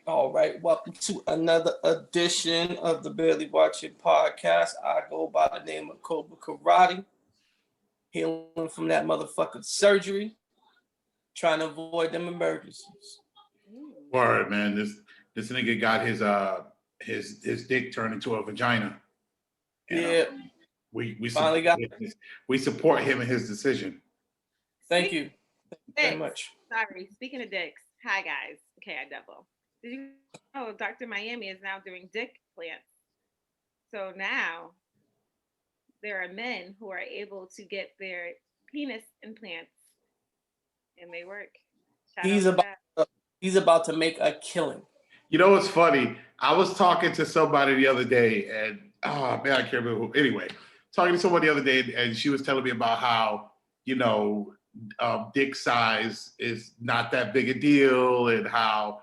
all right. Welcome to another edition of the Barely Watching Podcast. I go by the name of Kobra Karate, healing from that motherfucking surgery, trying to avoid them emergencies. Word, man. This nigga got his dick turned into a vagina. And, yeah. We finally got it. We support him in his decision. Thank you. Very much. Sorry. Speaking of dicks, hi guys. Okay, I double. Did you know Dr. Miami is now doing dick plants? So now there are men who are able to get their penis implants, and they work. He's about to make a killing. You know what's funny? I was talking to somebody the other day, and oh man, I can't remember who. Anyway, talking to someone the other day, and she was telling me about how, you know, dick size is not that big a deal, and how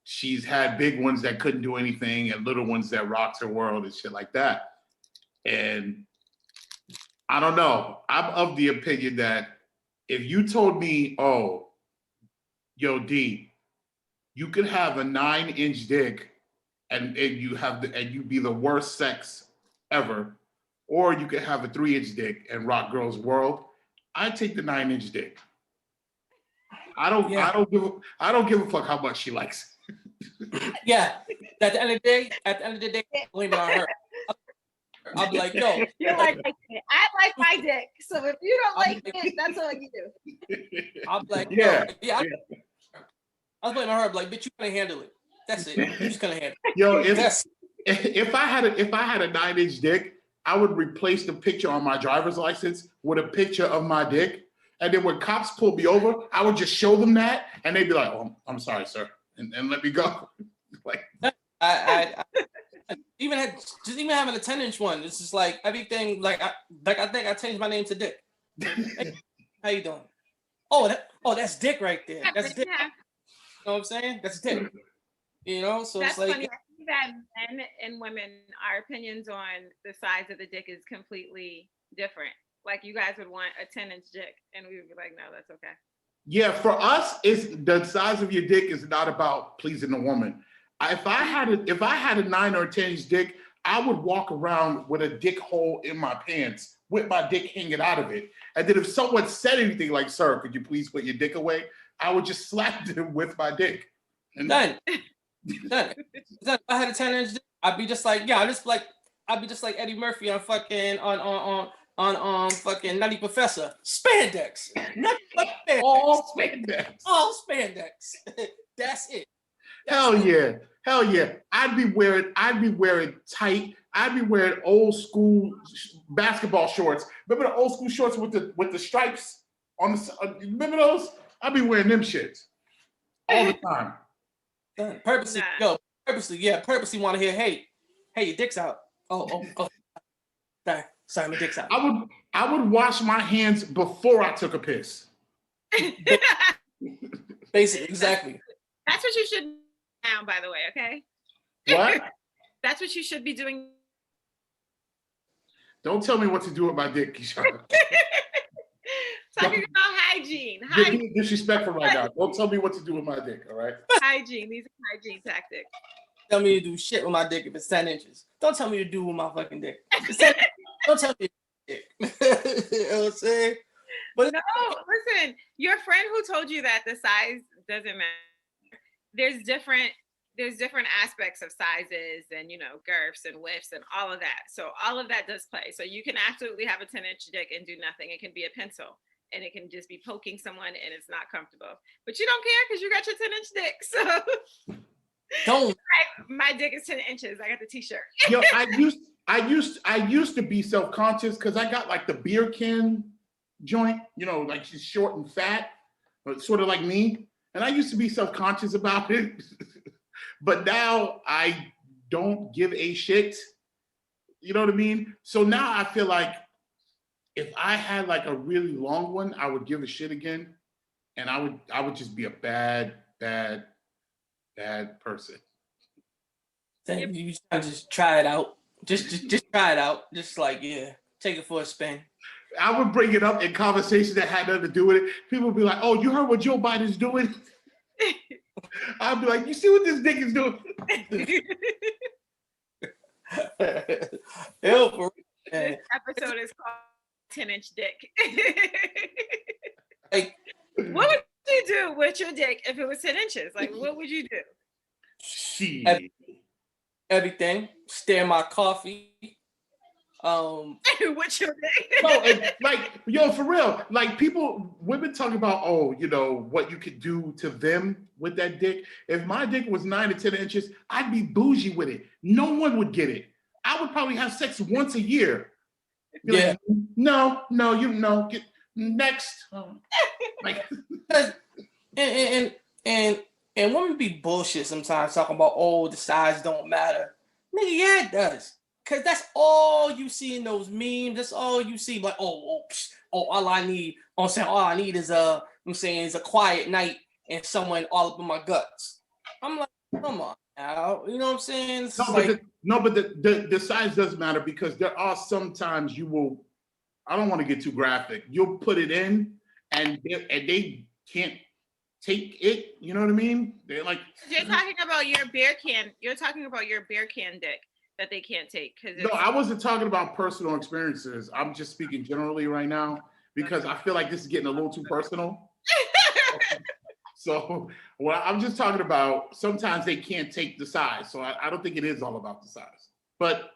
she's had big ones that couldn't do anything and little ones that rocked her world and shit like that. And I don't know. I'm of the opinion that if you told me, oh, yo, D, you could have a 9-inch dick and you be the worst sex ever, or you could have a 3-inch dick and rock girls' world, I take the 9-inch dick. I don't give a fuck how much she likes. Yeah. At the end of the day, blame it on her. I'll be like, yo. You're like, I like my dick. So if you don't like it, that's all you do. I'll be like, I was blaming her. I'm like, bitch, you gonna handle it. That's it. You're just gonna handle it. Yo, if I had a 9-inch dick, I would replace the picture on my driver's license with a picture of my dick. And then when cops pull me over, I would just show them that, and they'd be like, "Oh, I'm sorry, sir," and let me go. Like, I even having a 10-inch one. This is like everything. Like I think I changed my name to Dick. Hey, how you doing? Oh, that's Dick right there. That's Dick. You know what I'm saying? That's Dick. You know, so that's it's like funny. I think that men and women, our opinions on the size of the dick is completely different. Like you guys would want a 10-inch dick, and we would be like, no, that's okay. Yeah, for us, it's the size of your dick is not about pleasing a woman. If I had a 9 or 10-inch dick, I would walk around with a dick hole in my pants with my dick hanging out of it. And then if someone said anything like, "Sir, could you please put your dick away?" I would just slap them with my dick. And done. If I had a 10-inch dick, I'd be just like Eddie Murphy on fucking on fucking Nutty Professor. Spandex. All spandex. That's it. Hell yeah. I'd be wearing tight. I'd be wearing old school basketball shorts. Remember the old school shorts with the stripes on the? Remember those? I'd be wearing them shits all the time. Purposely want to hear, hey, your dick's out. Oh. Sorry, my dick's out. I would wash my hands before I took a piss. Basically, exactly. That's what you should do now, by the way, okay? What? That's what you should be doing. Don't tell me what to do with my dick, Keisha. Talking about hygiene. You're being disrespectful right now. Don't tell me what to do with my dick, all right? Hygiene. These are hygiene tactics. Tell me to do shit with my dick if it's 10 inches. Don't tell me to do with my fucking dick. Don't tell me to do dick. You know what I'm saying? But no, listen, your friend who told you that the size doesn't matter. There's different aspects of sizes and, you know, girths and widths and all of that. So all of that does play. So you can absolutely have a 10-inch dick and do nothing. It can be a pencil and it can just be poking someone and it's not comfortable. But you don't care because you got your 10-inch dick. So don't. My dick is 10 inches. I got the t-shirt. Yo, I used to be self-conscious because I got like the beer can joint, you know, like she's short and fat, but sort of like me. And I used to be self-conscious about it. But now I don't give a shit. You know what I mean? So now I feel like if I had like a really long one, I would give a shit again. And I would just be a bad person. Then you just try it out. Just try it out. Just like, yeah, take it for a spin. I would bring it up in conversations that had nothing to do with it. People would be like, "Oh, you heard what Joe Biden's doing?" I'll be like, you see what this dick is doing? Ew, for real. This episode is called 10-inch dick. Like, what would you do with your dick if it was 10 inches? Like, what would you do? Shit. everything. Stir my coffee. With your dick? No, like, yo, for real. Like, women talk about, oh, you know, what you could do to them with that dick. If my dick was 9 to 10 inches, I'd be bougie with it. No one would get it. I would probably have sex once a year. Be Yeah. like, no, you know, get next. Like, and women be bullshit sometimes talking about, oh, the size don't matter. Nigga, yeah, it does. Cause that's all you see in those memes. That's all you see. Like, all I need. I'm saying all I need is a quiet night and someone all up in my guts. I'm like, come on now. You know what I'm saying? It's but the size does matter, because there are sometimes you will. I don't want to get too graphic. You'll put it in, and they can't take it. You know what I mean? They're like, you're talking about your beer can. You're talking about your beer can dick that they can't take. No, I wasn't talking about personal experiences. I'm just speaking generally right now, because I feel like this is getting a little too personal. So I'm just talking about, sometimes they can't take the size. So I don't think it is all about the size. But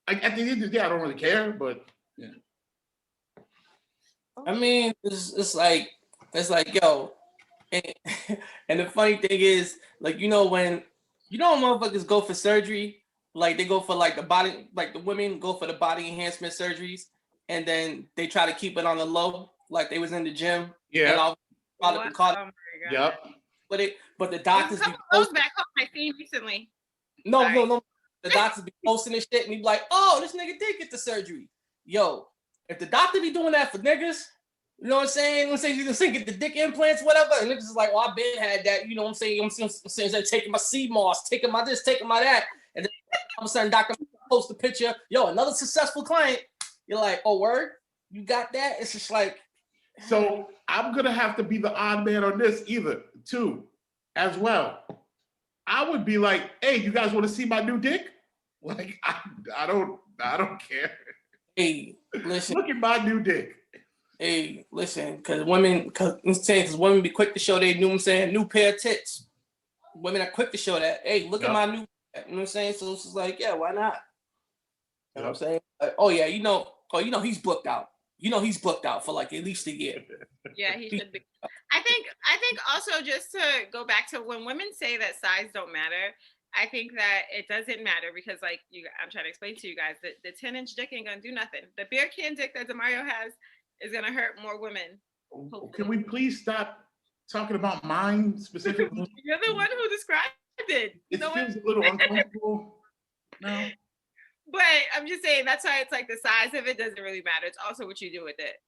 at the end of the day, I don't really care. But yeah. I mean, it's like yo, and the funny thing is, like, when motherfuckers go for surgery. Like, they go for like the body, like the women go for the body enhancement surgeries, and then they try to keep it on the low, like they was in the gym. Yeah. And all Yep. But the doctors be posting back home I seen recently. No. The doctors be posting this shit and be like, oh, this nigga did get the surgery. Yo, if the doctor be doing that for niggas, you know what I'm saying? Let's say get the dick implants, whatever, and niggas is like, oh, I been had that. You know what I'm saying? I'm saying taking my sea moss, taking my this, taking my that. And then all of a sudden, doctor post a picture. Yo, another successful client. You're like, oh, word? You got that? It's just like. So I'm going to have to be the odd man on this too, as well. I would be like, hey, you guys want to see my new dick? Like, I don't care. Hey, listen. Look at my new dick. Hey, listen, because women be quick to show they new pair of tits. Women are quick to show that. Hey, look at my new. You know what I'm saying? So it's just like, yeah, why not? You know what I'm saying? Like, he's booked out. He's booked out for like at least a year. Yeah, he should be. I think also, just to go back to when women say that size don't matter, I think that it doesn't matter, because like I'm trying to explain to you guys that the 10-inch dick ain't gonna do nothing. The beer can dick that Demario has is gonna hurt more women. Hopefully. Can we please stop talking about mine specifically? You're the one who described it. It feels a little uncomfortable. No. But I'm just saying, that's why it's like the size of it doesn't really matter. It's also what you do with it.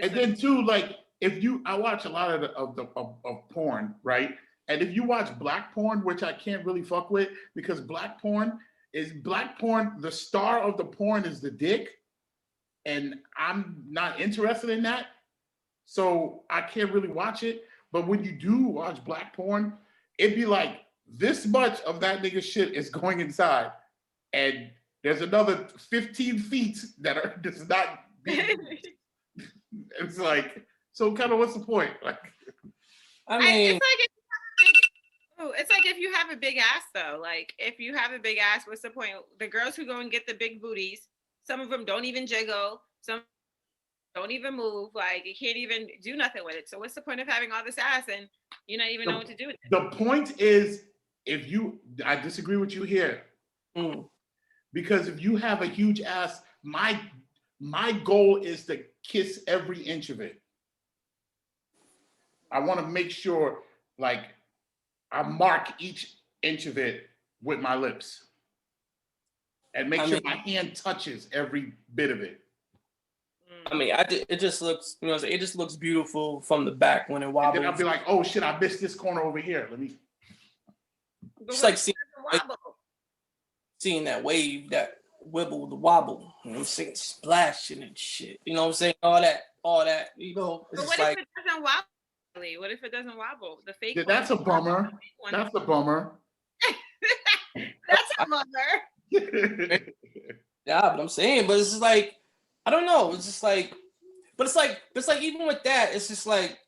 And then too, like, I watch a lot of porn, right? And if you watch black porn, which I can't really fuck with, because black porn, the star of the porn is the dick, and I'm not interested in that. So I can't really watch it. But when you do watch black porn, it'd be like, this much of that nigga shit is going inside, and there's another 15 feet that are just not being. It's like, so kind of what's the point? Like, I mean, it's like if you have a big ass though. Like, if you have a big ass, what's the point? The girls who go and get the big booties, some of them don't even jiggle, some don't even move. Like, you can't even do nothing with it. So what's the point of having all this ass and you not even know what to do with it? The point is, I disagree with you here. Because if you have a huge ass, my goal is to kiss every inch of it. I want to make sure, like, I mark each inch of it with my lips, and make sure my hand touches every bit of it. I mean, it just looks, it just looks beautiful from the back when it wobbles. And then I'll be like, oh shit, I missed this corner over here. Let me. It's like seeing that wave, that wibble, the wobble. You know what I'm saying? Splashing and shit. You know what I'm saying? All that. But what if it doesn't wobble What if it doesn't wobble? The fake Yeah, one. that's a bummer. That's a bummer. That's a bummer. Yeah, but I'm saying, but it's just like, I don't know. It's just like, but it's like even with that, it's just like,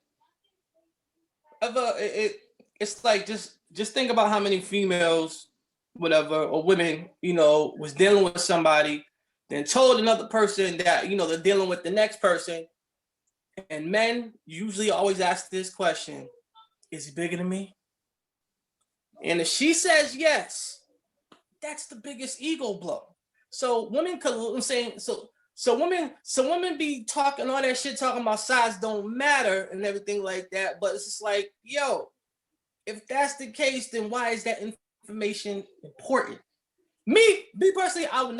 it's like just think about how many females, whatever, or women, was dealing with somebody, then told another person that they're dealing with the next person, and men usually always ask this question: is he bigger than me? And if she says yes, that's the biggest ego blow. So women could, I'm saying, so women be talking all that shit, talking about size don't matter and everything like that. But it's just like, yo, if that's the case, then why is that information important? Me personally, I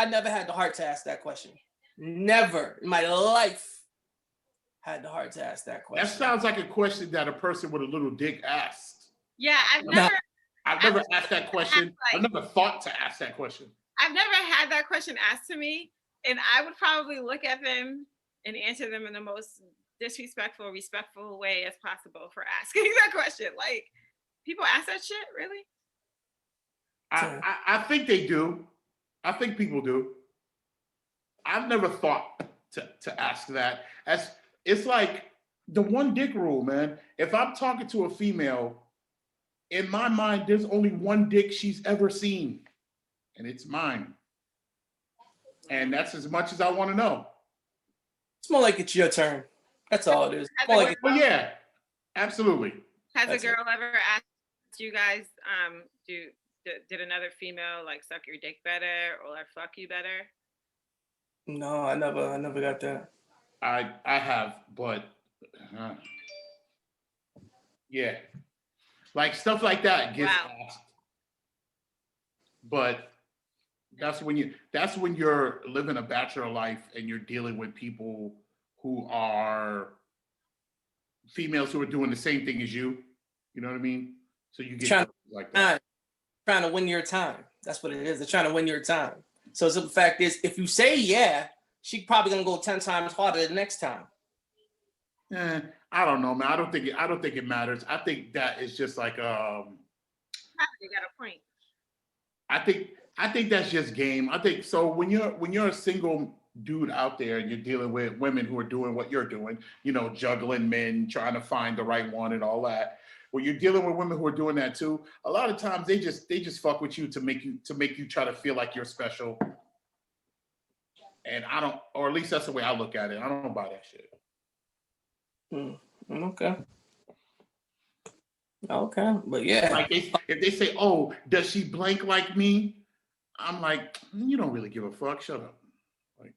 never had the heart to ask that question. Never in my life had the heart to ask that question. That sounds like a question that a person with a little dick asked. Yeah, I've never asked that question. I've never thought to ask that question. I've never had that question asked to me, and I would probably look at them and answer them in the most disrespectful, respectful way as possible for asking that question. Like, people ask that shit, really? I think they do. I think people do. I've never thought to ask that. It's like the one dick rule, man. If I'm talking to a female, in my mind, there's only one dick she's ever seen, and it's mine. And that's as much as I want to know. It's more like it's your turn. That's all it is. Well, yeah, absolutely. Has a girl ever asked you guys, did another female like suck your dick better or fuck you better? No, I never got that. I have, but yeah, like stuff like that gets asked. But that's when you're living a bachelor life and you're dealing with people who are females who are doing the same thing as you. You know what I mean? So you get like that. Trying to win your time. That's what it is. They're trying to win your time. So the fact is, if you say yeah, she's probably gonna go 10 times harder the next time. I don't know, man. I don't think it matters. I think that is just like You got a point. I think that's just game. I think so when you're a single dude out there and you're dealing with women who are doing what you're doing, juggling men, trying to find the right one and all that. When you're dealing with women who are doing that too, a lot of times they just fuck with you to make you try to feel like you're special. And I don't, or at least that's the way I look at it. I don't buy that shit. Okay, but yeah. Like if they say, "Oh, does she blank like me?" I'm like, you don't really give a fuck. Shut up. Like,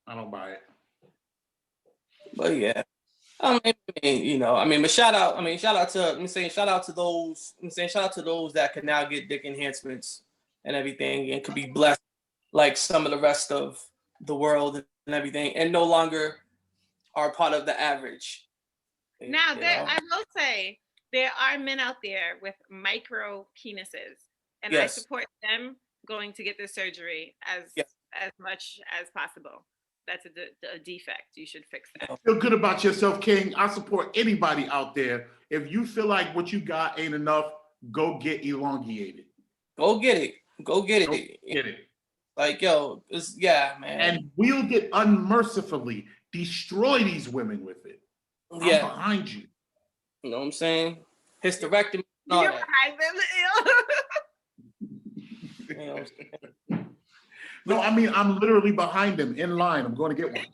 I don't buy it. But yeah, but shout out to those that can now get dick enhancements and everything and could be blessed like some of the rest of the world and everything, and no longer are part of the average. Now, I will say there are men out there with micro penises, and I support them going to get this surgery as much as possible. That's a defect. You should fix that. Feel good about yourself, King. I support anybody out there. If you feel like what you got ain't enough, go get elongated. Go get it. Get it. Like, yo, man. And wield it unmercifully. Destroy these women with it. I'm behind you. You know what I'm saying? Hysterectomy. You're behind them. You know what I'm saying? No, I mean, I'm literally behind them in line. I'm going to get one.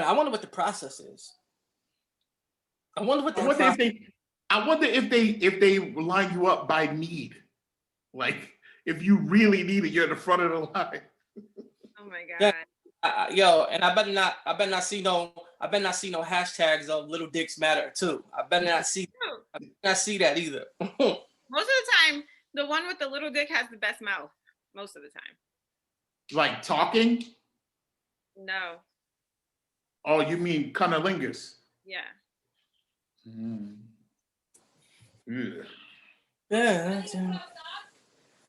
I wonder what the process is. I wonder if they line you up by need. Like, if you really need it, you're at the front of the line. Oh my God. And I better not see no hashtags of little dicks matter too. I better not see that either. Most of the time, the one with the little dick has the best mouth. Most of the time. Like talking? No. Oh, you mean cunnilingus? Yeah. Yeah.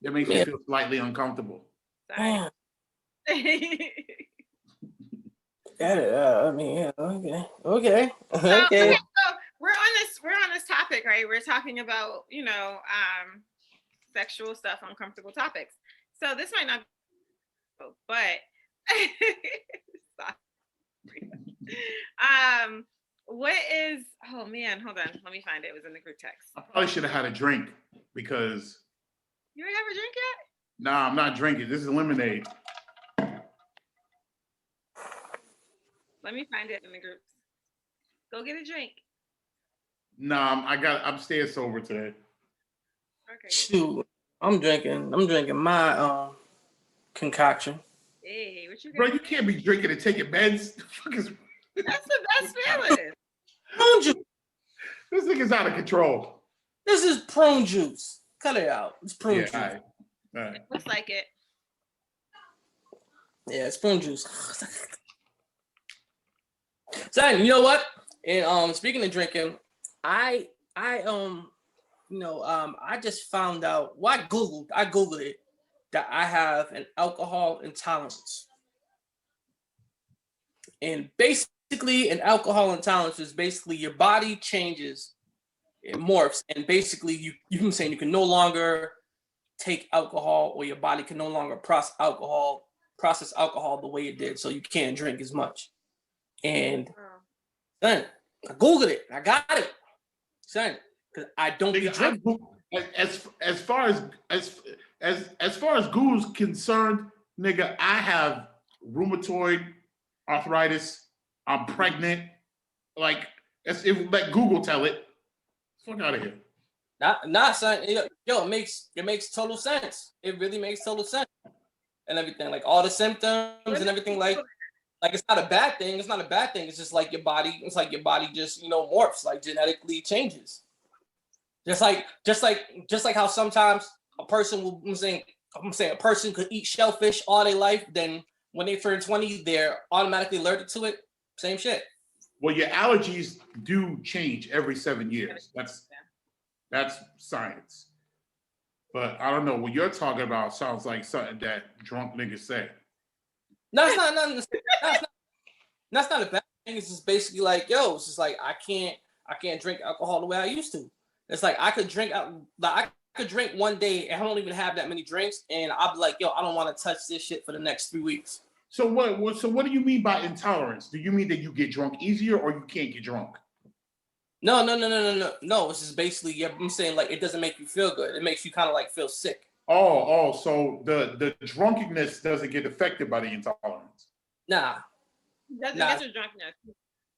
That makes me feel slightly uncomfortable. Sorry. I mean, yeah, okay. Okay, so we're on this topic, right? We're talking about, sexual stuff, uncomfortable topics. So this might not be, but what is, oh man, hold on, let me find it. It was in the group text. I probably should have had a drink because. You ain't have a drink yet? Nah, I'm not drinking. This is lemonade. Let me find it in the groups. Go get a drink. Nah, I'm staying sober today. Okay. Shoot, I'm drinking my concoction. Hey, what you got? Bro, you can't be drinking and taking meds. The fuck is... That's the best feeling. Prune juice. This nigga's out of control. This is prune juice. Cut it out. It's prune juice. All right. Looks like it. Yeah, it's prune juice. So you know what? And speaking of drinking, I just found out. Well, I googled it that I have an alcohol intolerance, and basically, an alcohol intolerance is basically your body changes, it morphs, and basically you can say you can no longer take alcohol, or your body can no longer process alcohol the way it did, so you can't drink as much. And son, I googled it. I got it, son, because I don't be drinking. As far as Google's concerned, nigga, I have rheumatoid arthritis. I'm pregnant. Like, let Google tell it. Fuck out of here. Not son. Yo, it makes total sense. It really makes total sense, and everything, like all the symptoms and everything, like it's not a bad thing. It's not a bad thing. It's just like your body. It's like your body just morphs, like genetically changes. Just like how sometimes a person will, I'm saying a person could eat shellfish all their life, then when they turn 20, they're automatically allergic to it. Same shit. Well, your allergies do change every 7 years. That's science. But I don't know, what you're talking about sounds like something that drunk niggas say. No, it's not. That's not a bad thing. It's just basically like, yo, it's just like I can't drink alcohol the way I used to. It's like I could drink one day and I don't even have that many drinks, and I'll be like, yo, I don't want to touch this shit for the next 3 weeks. So what do you mean by intolerance? Do you mean that you get drunk easier or you can't get drunk? No. It's just basically, I'm saying, like, it doesn't make you feel good. It makes you kind of like feel sick. So the drunkenness doesn't get affected by the intolerance. Nah. Doesn't get your drunkenness.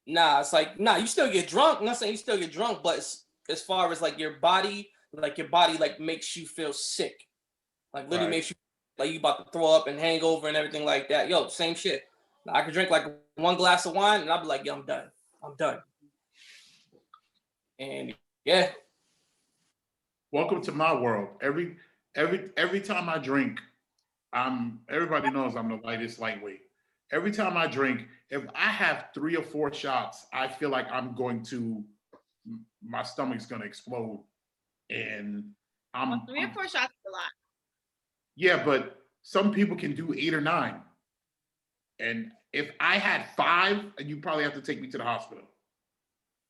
Nah, it's like, you still get drunk. I'm not saying you still get drunk, but it's, as far as like your body like makes you feel sick. Like literally makes you like you about to throw up and hangover and everything like that. Yo, same shit. I could drink like one glass of wine and I'll be like, yo, I'm done. And yeah. Welcome to my world. Every time I drink, everybody knows I'm the lightweight. Every time I drink, if I have 3 or 4 shots, I feel like my stomach's gonna explode. And 3 or 4 shots is a lot. Yeah, but some people can do 8 or 9. And if I had 5, you probably have to take me to the hospital.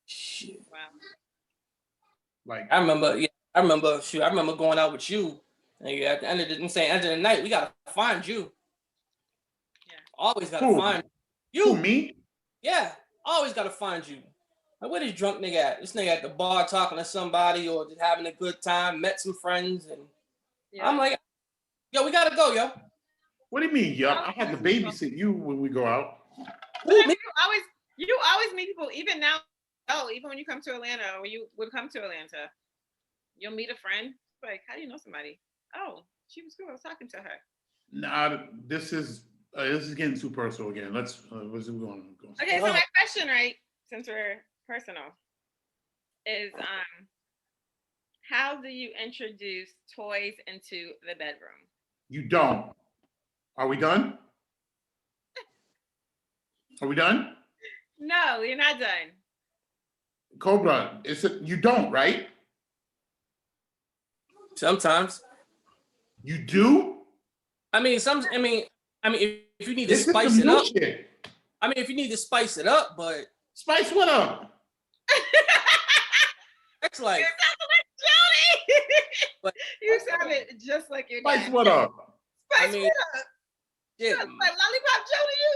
Shit. Wow. Like I remember going out with you. And at the end of the night, we gotta find you. Yeah. Always gotta find you. Who, me? Yeah, always gotta find you. Like, where this drunk nigga at? This nigga at the bar talking to somebody or just having a good time, met some friends, and I'm like, yo, we gotta go, yo. What do you mean, yo? I had to babysit you when we go out. You always meet people, even now. Oh, even when you come to Atlanta, or you would come to Atlanta, you'll meet a friend. Like, how do you know somebody? Oh, she was cool. I was talking to her. Nah, this is getting too personal again. What's going on? Okay, so my question, right, since we're personal, is how do you introduce toys into the bedroom? You don't. Are we done? Are we done? No, you're not done. Kobra, you don't, right? Sometimes. You do? I mean, if you need to spice it up. Shit. I mean, if you need to spice it up, but Spice what up? sex life. But You sounded just like your Spice dad. what up? Spice I mean, what up? yeah, Sounds like Lollipop Joe to you?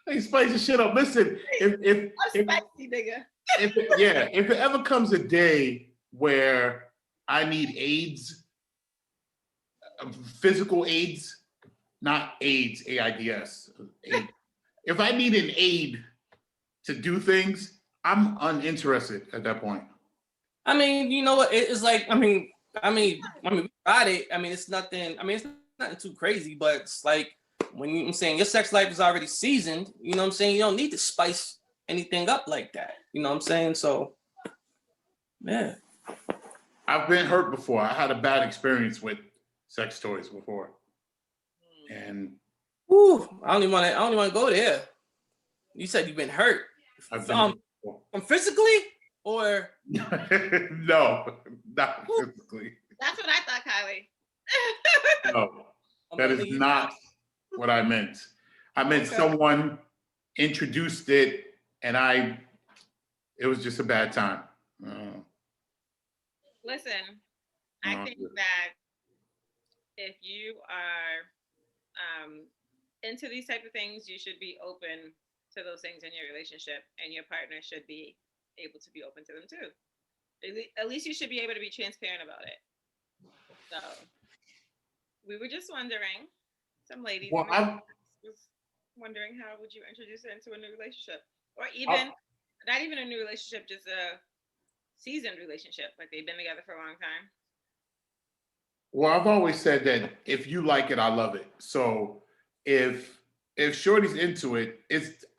Hey, spice the shit up. Listen, I'm spicy, nigga. if it ever comes a day where I need aids, physical aids, not AIDS, AIDS, aid. If I need an aid to do things, I'm uninterested at that point. I mean, you know what? It's like, I mean, we tried it. I mean, it's nothing. I mean, it's nothing too crazy, but it's like when I'm saying your sex life is already seasoned. You know what I'm saying? You don't need to spice anything up like that. You know what I'm saying? So, yeah. I've been hurt before. I had a bad experience with sex toys before, and Woo, I don't even want to go there. You said you've been hurt. I've been Physically or no, not physically. That's what I thought, Kylie. No, that is not what I meant. I meant someone introduced it, and it was just a bad time. Listen, I think that if you are into these type of things, you should be open to those things in your relationship, and your partner should be able to be open to them too. At least you should be able to be transparent about it. So we were just wondering, some ladies was wondering, how would you introduce it into a new relationship, or even not even a new relationship, just a seasoned relationship, like they've been together for a long time? Well, I've always said that if you like it, I love it. So if Shorty's into it,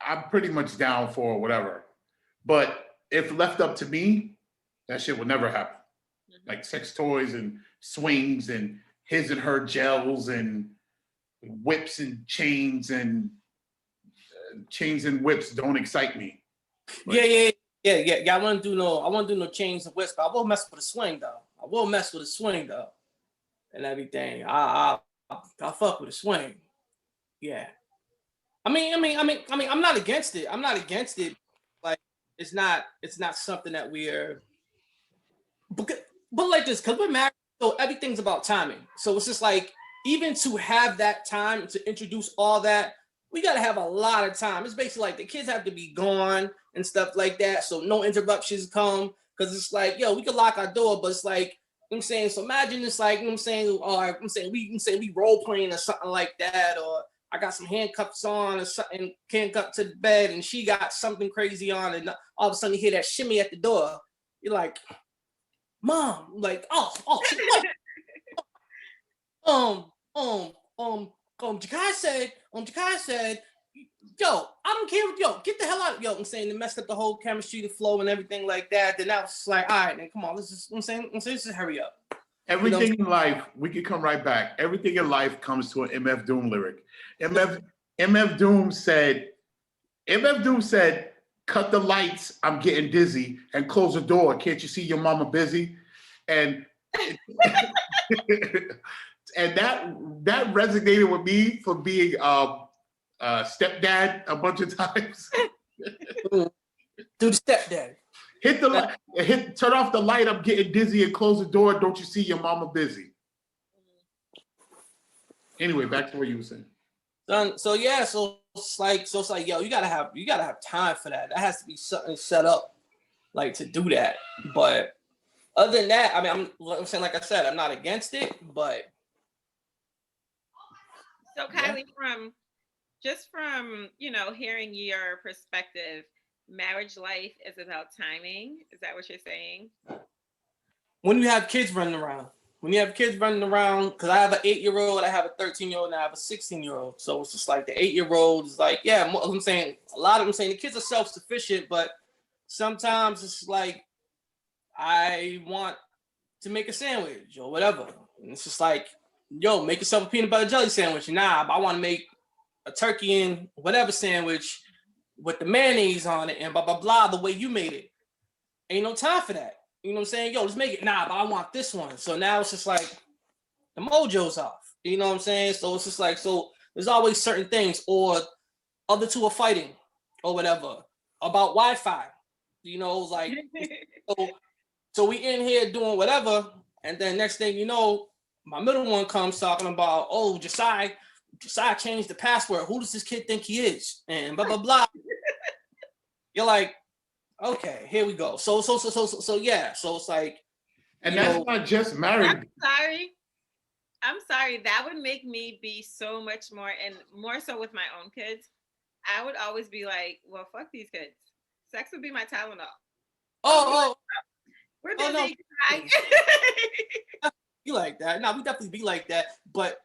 I'm pretty much down for whatever. But if left up to me, that shit would never happen. Mm-hmm. Like sex toys and swings and his and her gels and whips and chains and whips don't excite me. But, yeah. I wouldn't do no chains and whips, but I will mess with a swing though. And everything. I fuck with a swing. Yeah. I mean, I'm not against it. Like, it's not something that we're, but like this, because we're married, so everything's about timing. So it's just like, even to have that time to introduce all that, we got to have a lot of time. It's basically like the kids have to be gone and stuff like that, so no interruptions come. Because it's like, yo, we can lock our door, but it's like, you know what I'm saying, so imagine it's like, you know what I'm saying, or we role playing or something like that, or I got some handcuffs on or something, handcuffed to the bed, and she got something crazy on, and all of a sudden you hear that shimmy at the door. You're like, Mom, like, Jakai said, yo, I don't care what, yo, get the hell out, yo, I'm saying, it messed up the whole chemistry, the flow and everything like that. Then I was like, all right, then come on, let's just hurry up. Everything in life, we can come right back. Everything in life comes to an MF Doom lyric. MF Doom said, cut the lights, I'm getting dizzy, and close the door. Can't you see your mama busy? And and that resonated with me for being stepdad a bunch of times. Do the stepdad. Hit the light, turn off the light, I'm getting dizzy, and close the door. Don't you see your mama busy? Anyway, back to what you were saying. So it's like, yo, you gotta have time for that. That has to be something set up, like, to do that. But other than that, I mean, I'm saying, like I said, I'm not against it, but. So Kylie, from hearing your perspective, marriage life is about timing. Is that what you're saying? When you have kids running around, because I have an 8-year-old, I have a 13-year-old, and I have a 16-year-old. So it's just like the 8-year-old is like, yeah, I'm saying, a lot of them saying the kids are self-sufficient, but sometimes it's like, I want to make a sandwich or whatever. And it's just like, yo, make yourself a peanut butter jelly sandwich. Nah, but I want to make a turkey and whatever sandwich with the mayonnaise on it and blah, blah, blah, the way you made it. Ain't no time for that. You know what I'm saying? Yo, let's make it. Nah, but I want this one. So now it's just like the mojo's off. You know what I'm saying? So it's just like, so there's always certain things, or other two are fighting or whatever about Wi-Fi. You know, like so we in here doing whatever, and then next thing you know, my middle one comes talking about, oh, Josiah changed the password. Who does this kid think he is? And blah blah blah. You're like, okay, here we go. So yeah. So it's like, and that's not just married. I'm sorry. That would make me be so much more, and more so with my own kids. I would always be like, well, fuck these kids. Sex would be my Tylenol. We're busy. No. Be like that. No, we definitely be like that. But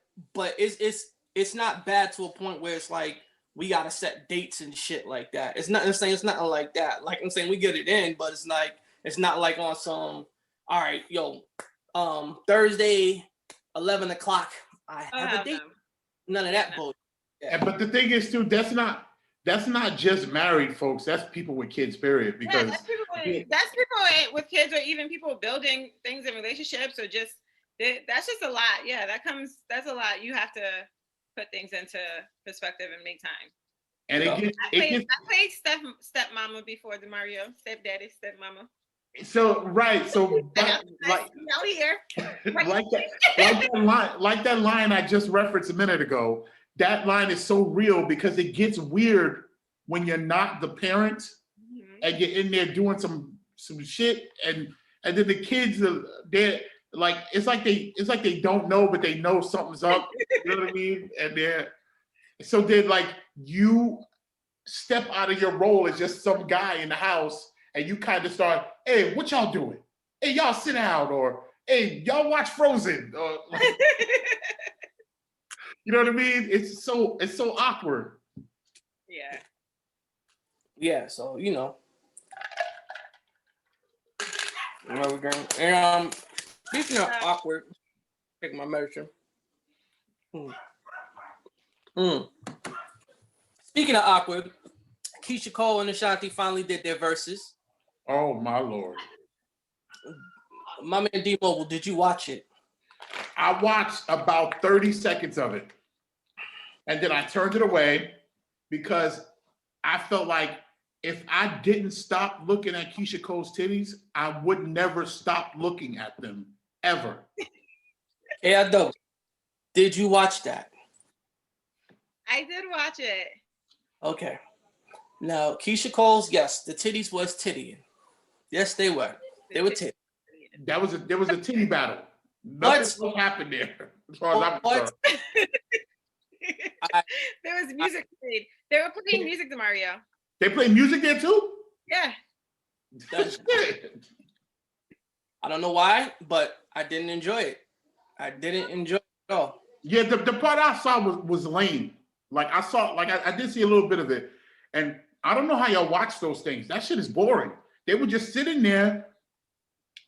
it's not bad to a point where it's like we gotta set dates and shit like that. It's not. I'm saying it's nothing like that. Like I'm saying, we get it in, but it's not like on some. All right, yo, Thursday, 11 o'clock. I have a date. None of that bullshit. Yeah. But the thing is, too, that's not just married folks. That's people with kids, period. Because that's people with kids, or even people building things in relationships, or just that's just a lot. Yeah, that's a lot. You have to put things into perspective and make time. And I played stepmama before, DeMario. Stepdaddy, stepmama. So right, so out here. like that line I just referenced a minute ago. That line is so real because it gets weird when you're not the parent and you're in there doing some shit, and then the kids they're like, it's like they don't know, but they know something's up. You know what I mean? And they're like, you step out of your role as just some guy in the house, and you kind of start, hey, what y'all doing? Hey, y'all sit down, or hey, y'all watch Frozen, or like, you know what I mean? It's so awkward. Yeah. Yeah. So you know, where we're going. And speaking of awkward, take my medicine. Speaking of awkward, Keisha Cole and Ashanti finally did their verses. Oh my Lord. My man D Mobile, did you watch it? I watched about 30 seconds of it. And then I turned it away because I felt like if I didn't stop looking at Keisha Cole's titties, I would never stop looking at them, ever. Yeah, I don't. Did you watch that? I did watch it. Okay. Now, Keisha Cole's, yes, the titties was tittying. Yes, they were. They were titty. There was a titty battle. Nothing happened there, as far as I'm concerned. There was music played. They were playing music to Mario. They play music there too? Yeah. I don't know why, but I didn't enjoy it. I didn't enjoy it at all. Yeah, the part I saw was lame. Like I did see a little bit of it. And I don't know how y'all watch those things. That shit is boring. They were just sitting there.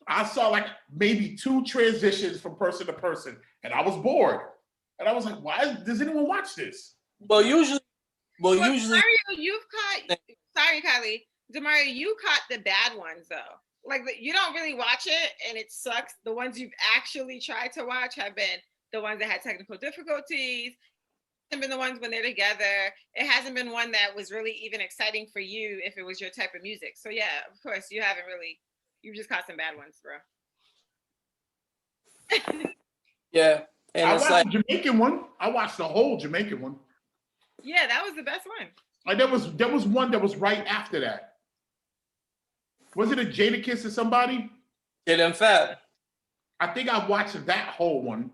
I saw like maybe 2 transitions from person to person, and I was bored. And I was like, why does anyone watch this? Well, usually Mario, you've caught. Sorry, Kylie. DeMario, you caught the bad ones though. Like you don't really watch it, and it sucks. The ones you've actually tried to watch have been the ones that had technical difficulties. It hasn't been the ones when they're together. It hasn't been one that was really even exciting for you if it was your type of music. So yeah, of course, you haven't really. You just caught some bad ones, bro. Yeah. And I watched the Jamaican one. I watched the whole Jamaican one. Yeah, that was the best one. Like there was one that was right after that. Was it a Jadakiss or somebody? Get them fat. I think I watched that whole one.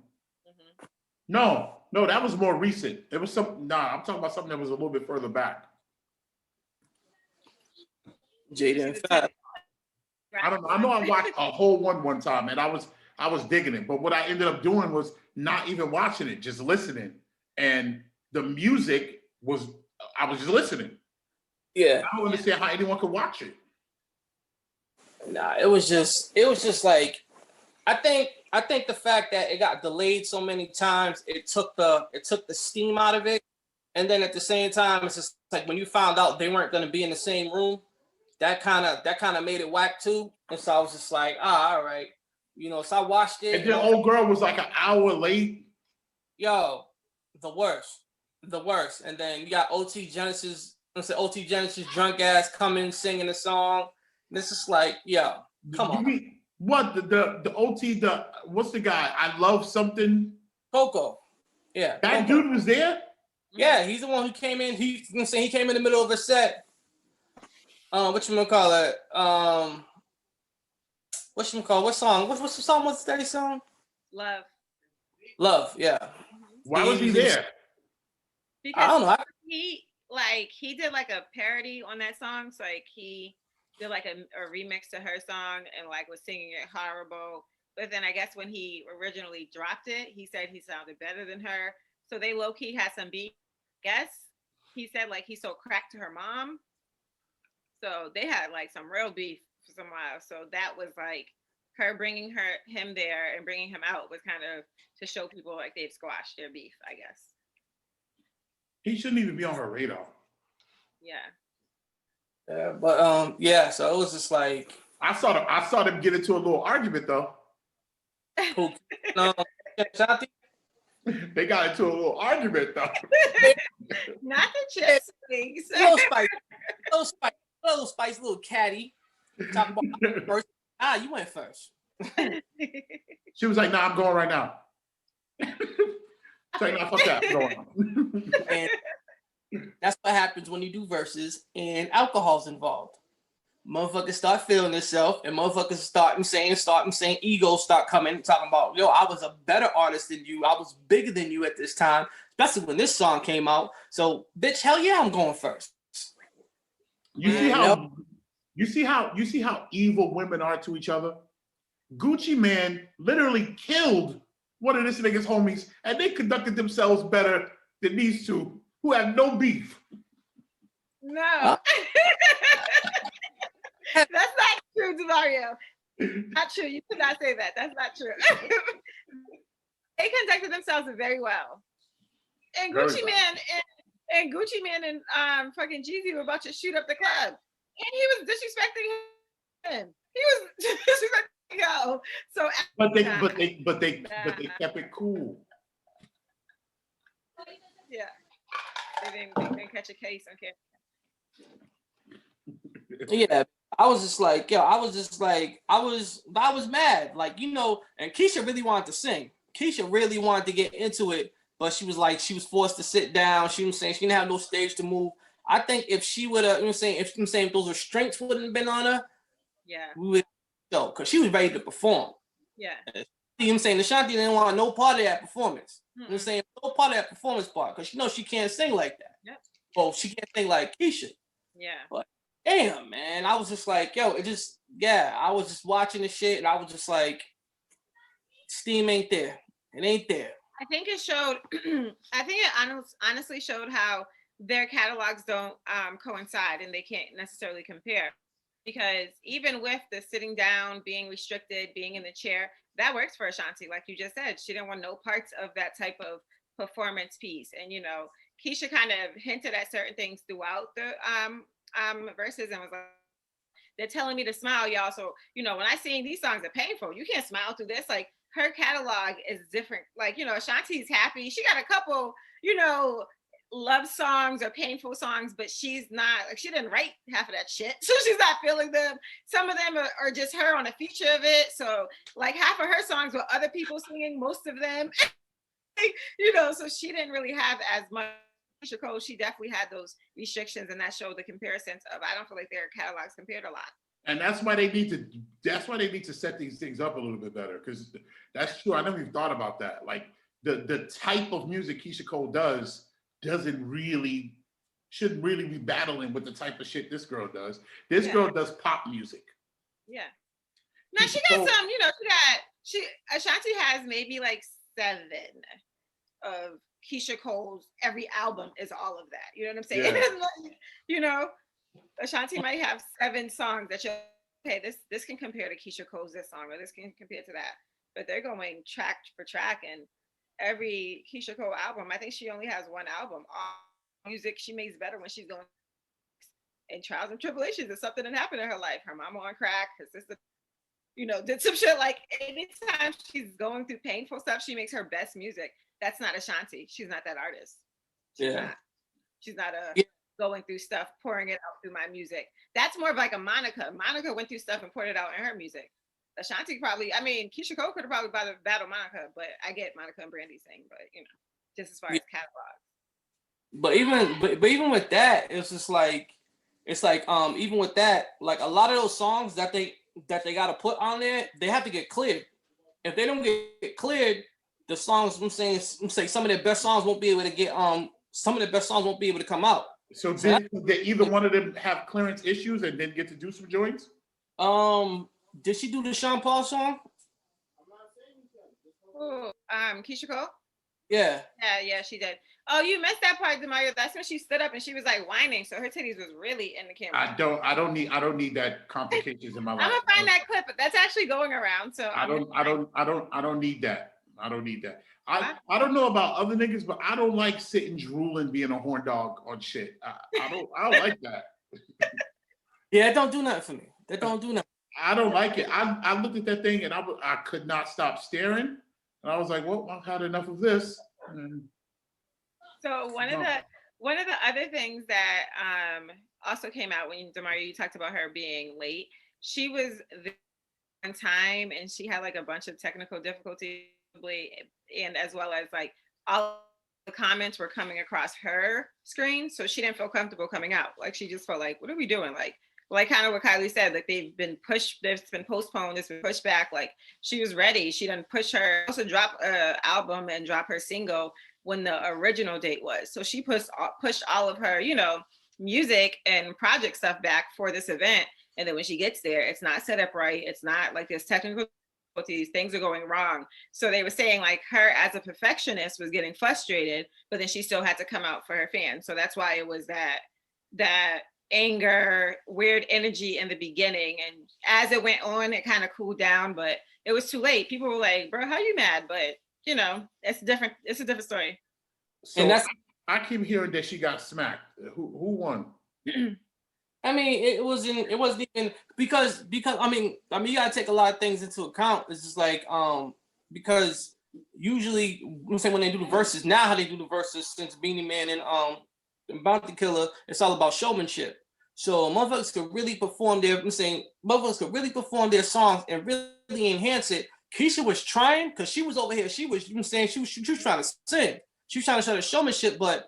Mm-hmm. No, that was more recent. It was I'm talking about something that was a little bit further back. Jaden Fat. I don't know. I know I watched a whole one time, and I was digging it. But what I ended up doing was not even watching it, just listening. And the music I was just listening. Yeah. I don't understand how anyone could watch it. Nah, it was just like, I think the fact that it got delayed so many times, it took the steam out of it. And then at the same time, it's just like when you found out they weren't going to be in the same room, that kind of made it whack too. And so I was just like, all right. You know, so I watched it. And then old girl was like an hour late. Yo, the worst. the worst. And then you got OT Genesis. I said OT Genesis drunk ass coming singing the song. This is like, yo, come on. What the OT what's the guy? I love something. Coco. Yeah. That Coco. dude was there? Yeah, he's the one who came in. He came in the middle of a set. Whatchamacallit? Whatchamacallit? What song? What's the song? What's the steady song? Love, yeah. Why was he there? Because I don't know. he did like a parody on that song. So like he did like a remix to her song and like was singing it horrible. But then I guess when he originally dropped it, he said he sounded better than her. So they low key had some beef. Guess he said like he sold crack to her mom. So they had like some real beef for some while. So that was like her bringing him there and bringing him out was kind of to show people like they've squashed their beef, I guess. He shouldn't even be on her radar. Yeah. Yeah, but yeah. So it was just like I saw them get into a little argument though. cool. Ashanti. They got into a little argument though. Not the chips things. Little spice, little catty. Talking about first. You went first. She was like, "Nah, I'm going right now." She's like, "Nah, fuck that, I'm going." And that's what happens when you do verses and alcohol's involved. Motherfuckers start feeling themselves, and motherfuckers starting saying, egos start coming, talking about, yo, I was a better artist than you. I was bigger than you at this time, especially when this song came out. So, bitch, hell yeah, I'm going first. You see how evil women are to each other? Gucci Man literally killed one of this nigga's homies, and they conducted themselves better than these two, who have no beef. No. That's not true, Demario. Not true. You could not say that. That's not true. They conducted themselves very well. And Gucci Man and fucking Jeezy were about to shoot up the club. And he was disrespecting him. He was disrespecting yo. So but they kept it cool. Yeah. They didn't catch a case on camera. Yeah, I was just like, yo, I was mad. Like, you know, and Keisha really wanted to sing. Keisha really wanted to get into it, but she was forced to sit down. She was saying she didn't have no stage to move. I think if she would have, if those restraints wouldn't have been on her, yeah, we would go, because she was ready to perform. Yeah. You know what I'm saying? Ashanti didn't want no part of that performance. You know what I'm saying? No part of that performance part, because she can't sing like that. Yep. Well, she can't sing like Keisha. Yeah. But damn, man, I was just like, yo, I was just watching the shit, and I was just like, steam ain't there. It ain't there. I think it showed, honestly showed how their catalogs don't coincide and they can't necessarily compare. Because even with the sitting down, being restricted, being in the chair, that works for Ashanti. Like you just said, she didn't want no parts of that type of performance piece. And, Keisha kind of hinted at certain things throughout the verses and was like, they're telling me to smile, y'all. So, when I sing these songs are painful, you can't smile through this. Like, her catalog is different. Like, Ashanti's happy. She got a couple, love songs or painful songs, but she's not, like, she didn't write half of that shit. So she's not feeling them. Some of them are just her on a feature of it. So, like, half of her songs were other people singing, most of them, so she didn't really have as much. Keisha Cole, she definitely had those restrictions, and that showed the comparisons of, I don't feel like their catalogs compared a lot. And that's why they need to set these things up a little bit better, because that's true. I never even thought about that. Like the type of music Keisha Cole shouldn't really be battling with the type of shit this girl does. This girl does pop music. Yeah. Now she got some, Ashanti has maybe like 7 of Keisha Cole's, every album is all of that. You know what I'm saying? Yeah. Ashanti might have 7 songs that okay, this can compare to Keisha Cole's this song, or this can compare to that. But they're going track for track, and every Keisha Cole album, I think she only has 1 album. All music she makes better when she's going in trials and tribulations. It's something that happened in her life. Her mama on crack, her sister, did some shit. Like, anytime she's going through painful stuff, she makes her best music. That's not Ashanti. She's not that artist. Yeah. She's not Yeah. going through stuff, pouring it out through my music. That's more of like a Monica. Monica went through stuff and poured it out in her music. Ashanti probably, I mean, Keisha Cole could have probably battled Monica, but I get Monica and Brandy's thing, but you know, just as far as catalog. But even with that, it's just like even with that, like a lot of those songs that they gotta put on there, they have to get cleared. If they don't get cleared, the songs I'm saying some of their best songs won't be able to get some of the best songs won't be able to come out. So did either one of them have clearance issues and didn't get to do some joints? Did she do the Sean Paul song? Ooh, Keisha Cole? Yeah. Yeah, she did. Oh, you missed that part, Demario. That's when she stood up and she was like whining, so her titties was really in the camera. I don't need that complications in my life. I'm gonna find that clip, but that's actually going around. So I don't need that. I don't need that. I don't know about other niggas, but I don't like sitting drooling being a horn dog on shit. I don't like that. Yeah, it don't do nothing for me. That don't do nothing. I don't like it. I looked at that thing and I could not stop staring. And I was like, well, I've had enough of this. So one of the other things that also came out when Demario, you talked about her being late. She was there on time and she had like a bunch of technical difficulties, and as well as like all the comments were coming across her screen, so she didn't feel comfortable coming out. Like she just felt like, what are we doing? Like kind of what Kylie said, like they've been pushed, it's been postponed, it's been pushed back. Like she was ready. She didn't push her also drop an album and drop her single when the original date was. So she pushed all of her, you know, music and project stuff back for this event. And then when she gets there, it's not set up right. It's not like there's technical difficulties, things are going wrong. So they were saying like her as a perfectionist was getting frustrated, but then she still had to come out for her fans. So that's why it was that anger, weird energy in the beginning. And as it went on, it kind of cooled down, but it was too late. People were like, bro, how you mad? But you know, it's different. It's a different story. So and I keep hearing that she got smacked. Who won? I mean, it wasn't even because I mean you gotta take a lot of things into account. It's just like because usually I'm saying when they do the verses, now how they do the verses since Beanie Man and Bounty Killer, it's all about showmanship. So motherfuckers could really perform motherfuckers could perform their songs and really enhance it. Keisha was trying because she was over here. She was trying to sing. She was trying to show the showmanship, but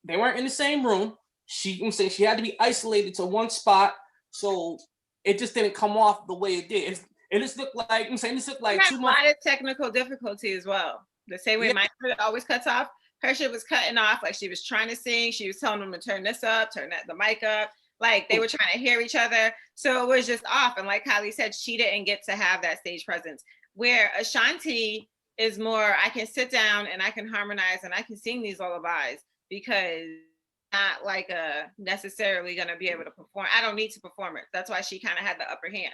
they weren't in the same room. She had to be isolated to one spot, so it just didn't come off the way it did. It just looked like too much. A lot of technical difficulty as well. The same way my shit always cuts off. Her shit was cutting off. Like she was trying to sing. She was telling them to turn this up, turn the mic up. Like they were trying to hear each other. So it was just off. And like Kylie said, she didn't get to have that stage presence. Where Ashanti is more, I can sit down and I can harmonize and I can sing these lullabies because not like necessarily gonna be able to perform. I don't need to perform it. That's why she kind of had the upper hand.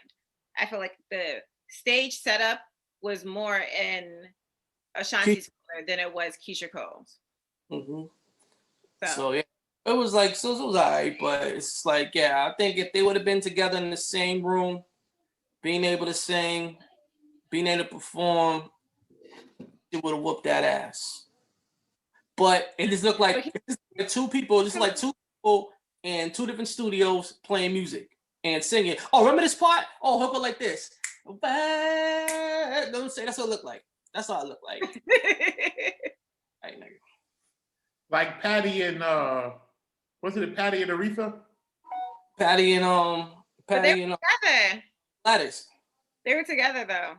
I feel like the stage setup was more in Ashanti's corner than it was Keisha Cole's. Mm-hmm. So yeah, it was like it was alright, but it's like I think if they would have been together in the same room, being able to sing, being able to perform, it would have whooped that ass. But it just looked like two people in two different studios playing music and singing. Oh, remember this part? Oh, hook it like this. Don't say that's what it looked like. That's all it looked like. Like Patty and wasn't it Patty and Aretha? Patty and Gladys. They were together though.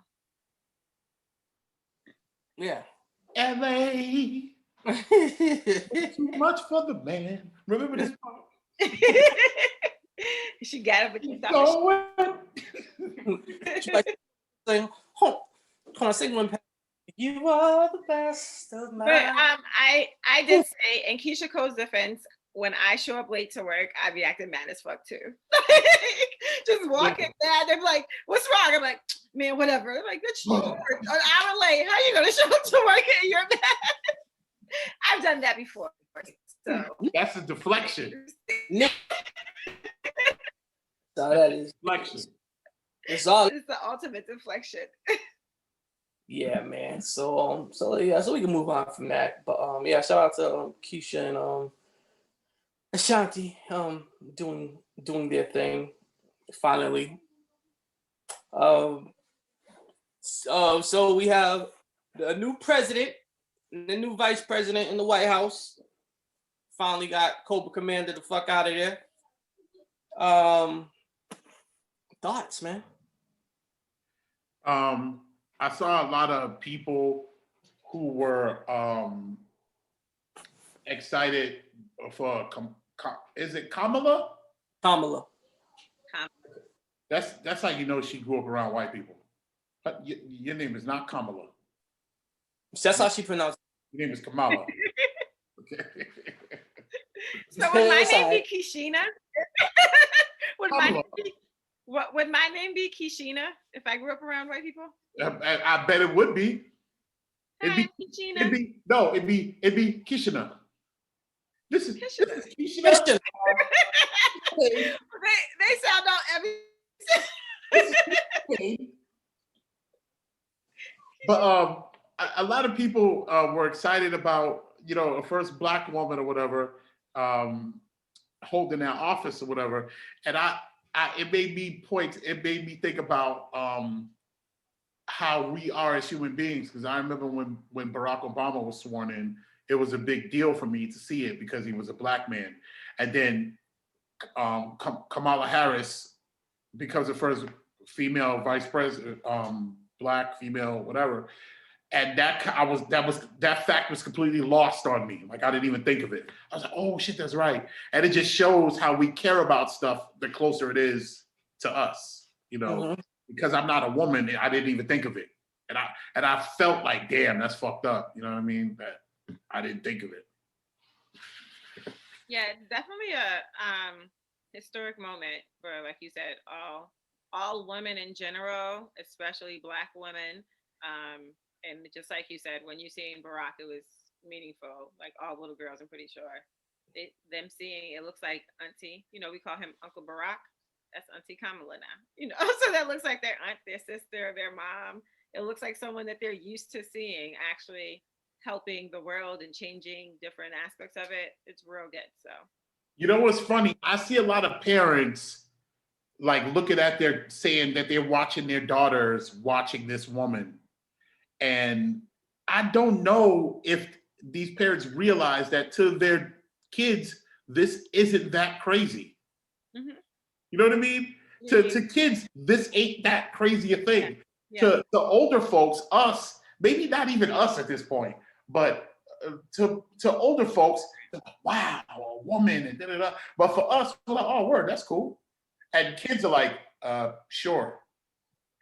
Yeah. LA. Too much for the man. Remember this part? She got it, but you thought sing one. You are the best of my. But I did say in Keisha Cole's defense, when I show up late to work, I be acting mad as fuck too. Just walking down, they're like, "What's wrong?" I'm like, "Man, whatever." I'm like, "Good shit, an hour late. How you gonna show up to work and you're mad?" I've done that before. So that's a deflection. So that is deflection. It's the ultimate deflection. Yeah, man. So yeah, so we can move on from that. But yeah, shout out to Keisha and Ashanti doing their thing finally. Um, so we have the new president, and the new vice president in the White House. Finally got Cobra Commander the fuck out of there. Um, thoughts, man. I saw a lot of people who were excited for is it Kamala? Kamala. That's how you know she grew up around white people. Your name is not Kamala. That's how she pronounced it. Your name is Kamala. Okay. So would my name be Kishina? Would my name be Kishina if I grew up around white people? I bet it would be. It'd be Kishina. This is Kishina. They sound out every. But a lot of people were excited about, you know, a first Black woman or whatever holding that office or whatever, and it made me think about how we are as human beings, because I remember when Barack Obama was sworn in, it was a big deal for me to see it because he was a Black man, and then Kamala Harris becomes the first female vice president, Black female, whatever. And that fact was completely lost on me. Like I didn't even think of it. I was like, oh shit, that's right. And it just shows how we care about stuff the closer it is to us, you know, because I'm not a woman, I didn't even think of it. And I felt like, damn, that's fucked up. You know what I mean? That I didn't think of it. Yeah, definitely a historic moment for, like you said, all women in general, especially Black women. And just like you said, when you seen Barack, it was meaningful. Like all little girls, I'm pretty sure. Them seeing it looks like Auntie. You know, we call him Uncle Barack. That's Auntie Kamala now. You know, so that looks like their aunt, their sister, their mom. It looks like someone that they're used to seeing actually helping the world and changing different aspects of it. It's real good. So, you know what's funny? I see a lot of parents like looking at saying that they're watching their daughters watching this woman. And I don't know if these parents realize that to their kids, this isn't that crazy. Mm-hmm. You know what I mean? Mm-hmm. To kids, this ain't that crazy a thing. Yeah. To older folks, us, maybe not even us at this point, but to older folks, wow, a woman and da da da. But for us, we're like, oh, word, that's cool. And kids are like, sure.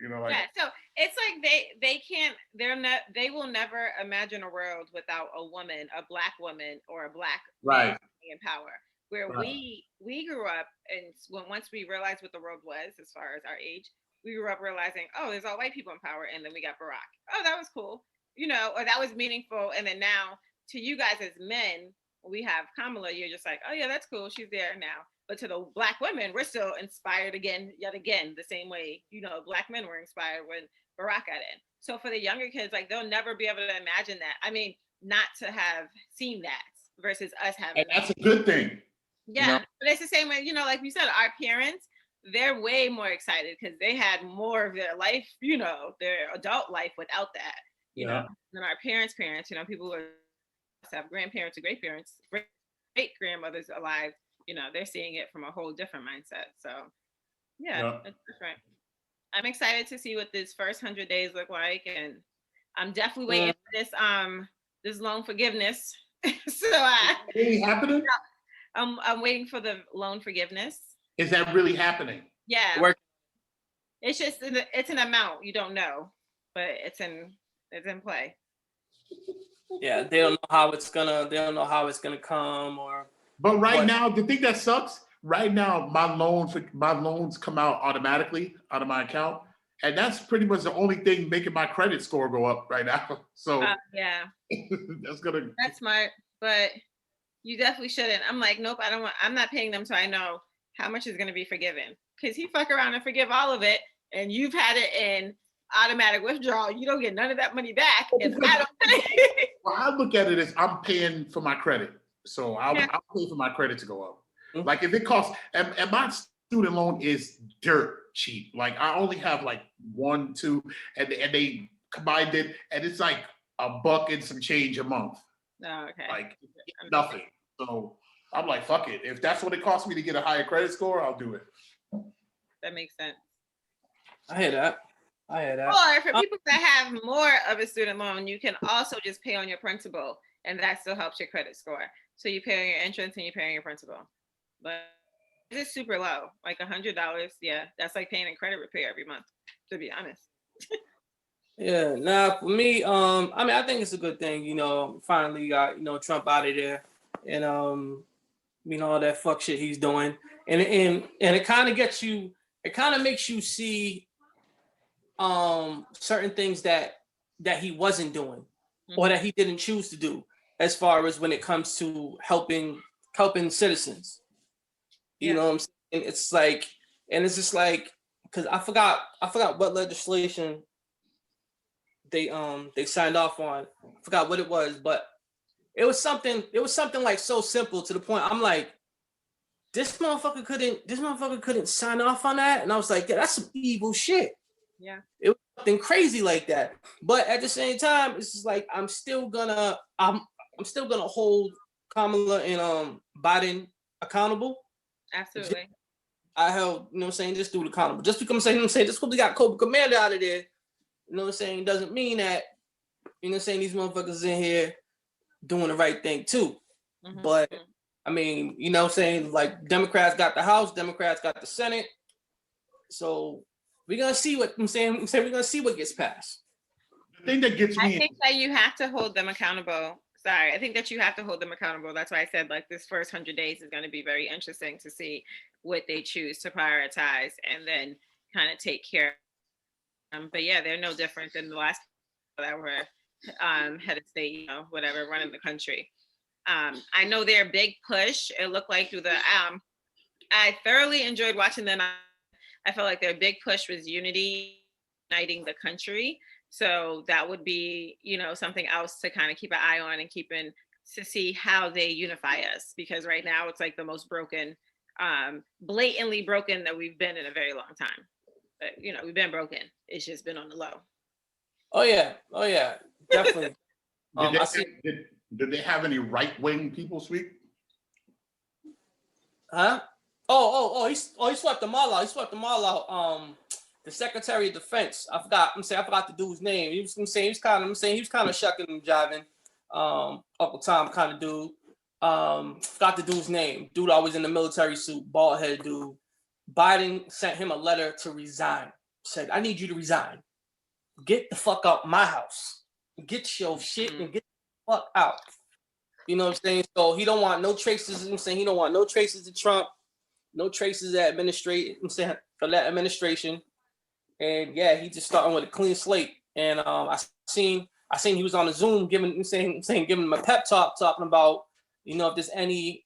You know, like, yeah, so it's like they will never imagine a world without a woman, a Black woman, or a Black man in power. Where we grew up, and once we realized what the world was as far as our age, we grew up realizing, oh, there's all white people in power, and then we got Barack. Oh, that was cool, you know, or that was meaningful. And then now, to you guys as men, we have Kamala. You're just like, oh yeah, that's cool, she's there now. But to the Black women, we're still inspired yet again, the same way, you know, Black men were inspired when Barack got in. So for the younger kids, like they'll never be able to imagine that. I mean, not to have seen that versus us having. And that's a good thing. Yeah, you know? But it's the same way, you know, like we said, our parents, they're way more excited because they had more of their life, you know, their adult life without that, you know, than our parents, you know, people who have grandparents or great grandmothers alive. You know, they're seeing it from a whole different mindset. So, yeah, that's different. I'm excited to see what this first 100 days look like, and I'm definitely waiting for this loan forgiveness. So, really happening? I'm waiting for the loan forgiveness. Is that really happening? Yeah. It's just it's an amount you don't know, but it's in play. Yeah, they don't know how it's gonna come or. But now, the thing that sucks, right now, my loans come out automatically out of my account. And that's pretty much the only thing making my credit score go up right now. So yeah. That's smart, but you definitely shouldn't. I'm like, nope, I'm not paying them so I know how much is gonna be forgiven. Because he fuck around and forgive all of it, and you've had it in automatic withdrawal. You don't get none of that money back if I don't pay. Well, I look at it as I'm paying for my credit. So I'll pay for my credit to go up. Mm-hmm. Like if it costs, and my student loan is dirt cheap. Like I only have like 1, 2, and they combined it, and it's like $1 and some change a month. Oh, okay. Like nothing. So I'm like, fuck it. If that's what it costs me to get a higher credit score, I'll do it. That makes sense. I hear that. Or for people that have more of a student loan, you can also just pay on your principal, and that still helps your credit score. So you pay on your interest and you pay on your principal. But it's super low, like $100. Yeah, that's like paying in credit repair every month, to be honest. Yeah, nah, for me, I mean, I think it's a good thing, finally got, Trump out of there and, all that fuck shit he's doing. And it kind of makes you see certain things that he wasn't doing or that he didn't choose to do as far as when it comes to helping citizens. You know what I'm saying? It's like, and it's just like, because I forgot what legislation they signed off on. I forgot what it was, but it was something like so simple to the point I'm like, this motherfucker couldn't sign off on that. And I was like, yeah, that's some evil shit. Yeah. It was something crazy like that. But at the same time, it's just like I'm still gonna hold Kamala and Biden accountable. Absolutely. I held, this dude accountable. Just because I'm saying just because we got Kobra Commander out of there, doesn't mean that, these motherfuckers in here doing the right thing too. Mm-hmm. But I mean, like Democrats got the House, Democrats got the Senate. So we're gonna see what I'm saying. We're gonna see what gets passed. The thing that gets me, I think that you have to hold them accountable. Sorry, I think that you have to hold them accountable. That's why I said like this first 100 days is going to be very interesting to see what they choose to prioritize and then kind of take care of. But yeah, they're no different than the last people that were head of state, whatever, running the country. I know their big push, it looked like through the, I thoroughly enjoyed watching them. I felt like their big push was unity, uniting the country. So that would be, something else to kind of keep an eye on and to see how they unify us. Because right now it's like the most broken, blatantly broken that we've been in a very long time. But, we've been broken. It's just been on the low. Oh yeah, definitely. Did they have any right-wing people speak? Huh? He swept them all out. The Secretary of Defense. I forgot the dude's name. He was kind of shucking and jiving. Uncle Tom kind of dude. Forgot the dude's name. Dude always in the military suit, bald head dude. Biden sent him a letter to resign. Said, I need you to resign. Get the fuck out my house. Get your shit and get the fuck out. You know what I'm saying? So he don't want no traces. He don't want no traces of Trump, no traces of for that administration. And yeah, he just starting with a clean slate. And I seen he was on a Zoom giving him a pep talk, talking about, if there's any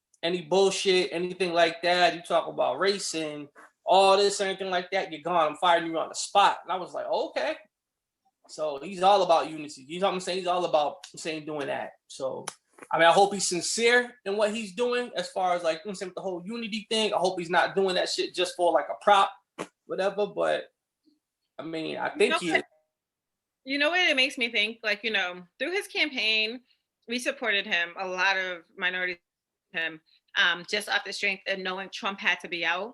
bullshit, anything like that, you talk about race and all this or anything like that, you're gone. I'm firing you on the spot. And I was like, okay. So he's all about unity. You know what I'm saying? He's all about doing that. So I mean, I hope he's sincere in what he's doing as far as like the whole unity thing. I hope he's not doing that shit just for like a prop, whatever. But I mean, I think you know what it makes me think? Like, through his campaign, we supported him. A lot of minorities him just off the strength of knowing Trump had to be out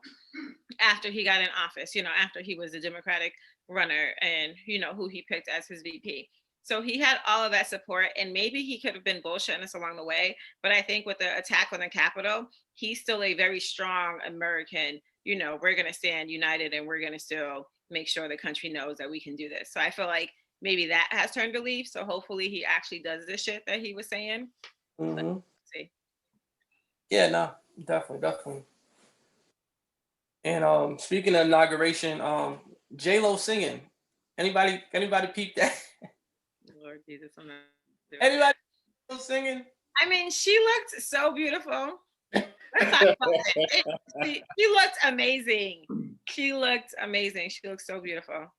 after he got in office, after he was a Democratic runner and, who he picked as his VP. So he had all of that support, and maybe he could have been bullshitting us along the way. But I think with the attack on the Capitol, he's still a very strong American. We're going to stand united and we're going to still make sure the country knows that we can do this. So I feel like maybe that has turned a leaf. So hopefully he actually does the shit that he was saying. Mm-hmm. Let's see. Yeah, no, definitely. And speaking of inauguration, JLOs singing. Anybody peep that? Lord Jesus, I'm not. Anybody singing? I mean, she looked so beautiful. She looked amazing. She looked so beautiful.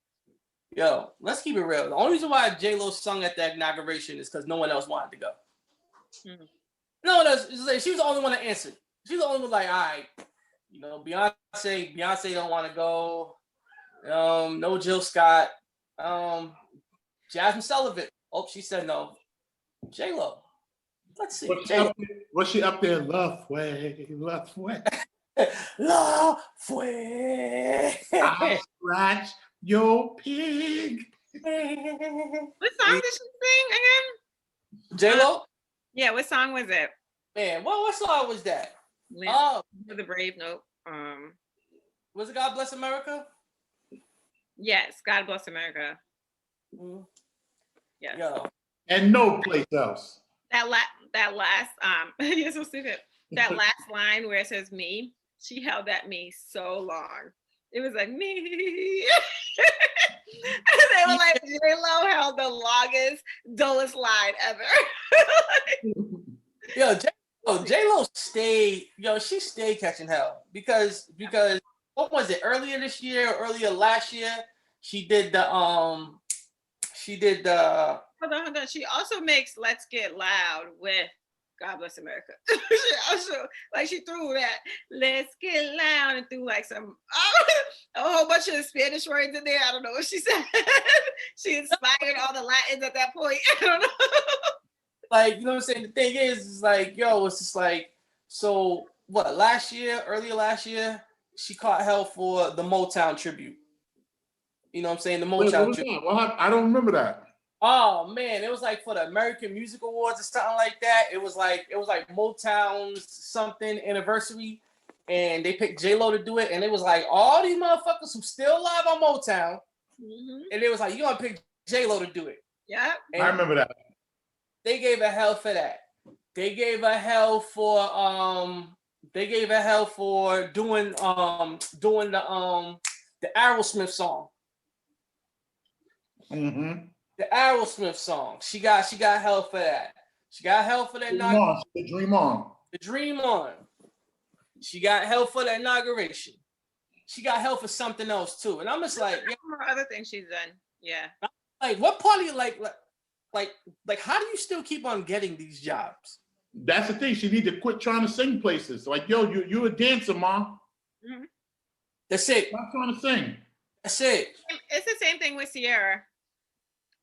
Yo, let's keep it real. The only reason why JLo sung at that inauguration is because no one else wanted to go. Mm-hmm. No one else. Like, she was the only one that answered. She was the only one like, all right, you know, Beyonce don't want to go. No Jill Scott. Jasmine Sullivan. Oh, she said no. JLo. Let's see. Was she up there? Love way, love way. La fue. I scratch your pig. What song did she sing again? JLo? Yeah, what song was it? Man, what song was that? For the Brave. Nope. Was it God Bless America? Yes, God Bless America. Mm-hmm. Yes. Yo. And no place else. That last you're so stupid. That last line where it says me, she held that me so long. It was like me. They were like, JLo held the longest, dullest line ever. Yo, JLo stayed. Yo, she stayed catching hell because what was it? Earlier this year, or earlier last year, she did the. Hold on. She also makes "Let's Get Loud" with God Bless America. She also she threw that "Let's Get Loud" and threw like some a whole bunch of Spanish words in there. I don't know what she said. She inspired all the Latins at that point. I don't know. Like, you know what I'm saying? The thing is like, yo, it's just like, so what? Earlier last year, she caught hell for the Motown tribute. You know what I'm saying? The Motown tribute. I don't remember that. Oh man, it was like for the American Music Awards or something like that. It was like Motown's something anniversary, and they picked JLo to do it, and it was like all these motherfuckers who still live on Motown, and it was like, you gonna pick JLo to do it. Yeah, I remember that. They gave her hell for that. They gave her hell for doing the Aerosmith song. Mm-hmm. The Aerosmith song. She got hell for that. She got hell for that. The Dream On. The Dream On. She got hell for the inauguration. She got hell for something else too. And I'm just like, yeah. More other things she's done. Yeah. Like, what part of you like how do you still keep on getting these jobs? That's the thing. She need to quit trying to sing places. Like, yo, you a dancer, Mom. Mm-hmm. That's it. Stop trying to sing. That's it. It's the same thing with Sierra.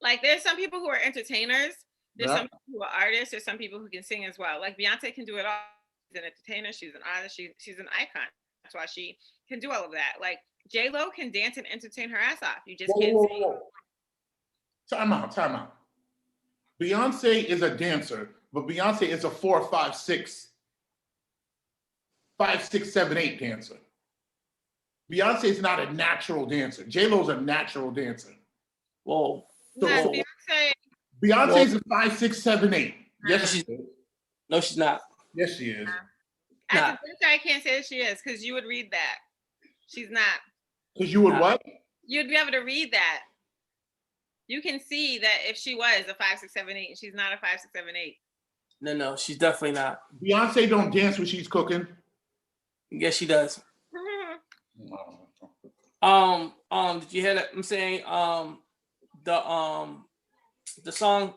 Like, there's some people who are entertainers. There's some people who are artists. There's some people who can sing as well. Like, Beyonce can do it all. She's an entertainer. She's an artist. She's an icon. That's why she can do all of that. Like, JLo can dance and entertain her ass off. You just can't sing. Time out. Beyonce is a dancer, but Beyonce is a 4, 5, 6, 7, 8 dancer. Beyonce is not a natural dancer. JLo's a natural dancer. Whoa. So, Beyonce's a 5, 6, 7, 8. Yes, she is. No, she's not. Yes, she is. I can't say that she is, because you would read that. She's not. Because you would what? You'd be able to read that. You can see that if she was a 5, 6, 7, 8, and she's not a 5, 6, 7, 8. No, she's definitely not. Beyonce don't dance when she's cooking. Yes, she does. Did you hear that? I'm saying the song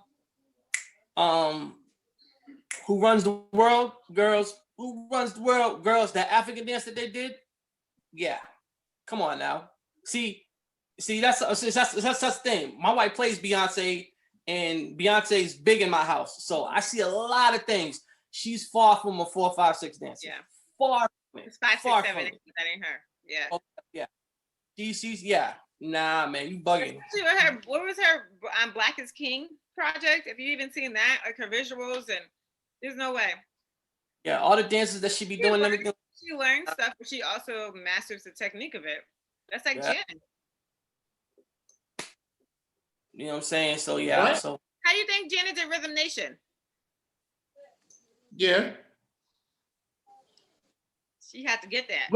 Who Runs the World, Girls, Who Runs the World, Girls, that African dance that they did? Yeah. Come on now. See, that's the thing. My wife plays Beyonce, and Beyonce's big in my house. So I see a lot of things. She's far from a 4, 5, 6 dancer. Yeah. Far from it. It's 5, 6, 7, 8. That ain't her. Yeah. Oh, yeah. She's yeah. Nah, man, you bugging. What was her Black is King project? Have you even seen that? Like her visuals, and there's no way. Yeah, all the dances that she be doing, everything. She learns stuff, but she also masters the technique of it. That's like Jen. You know what I'm saying? So yeah. What? So how do you think Janet did Rhythm Nation? Yeah. She had to get that.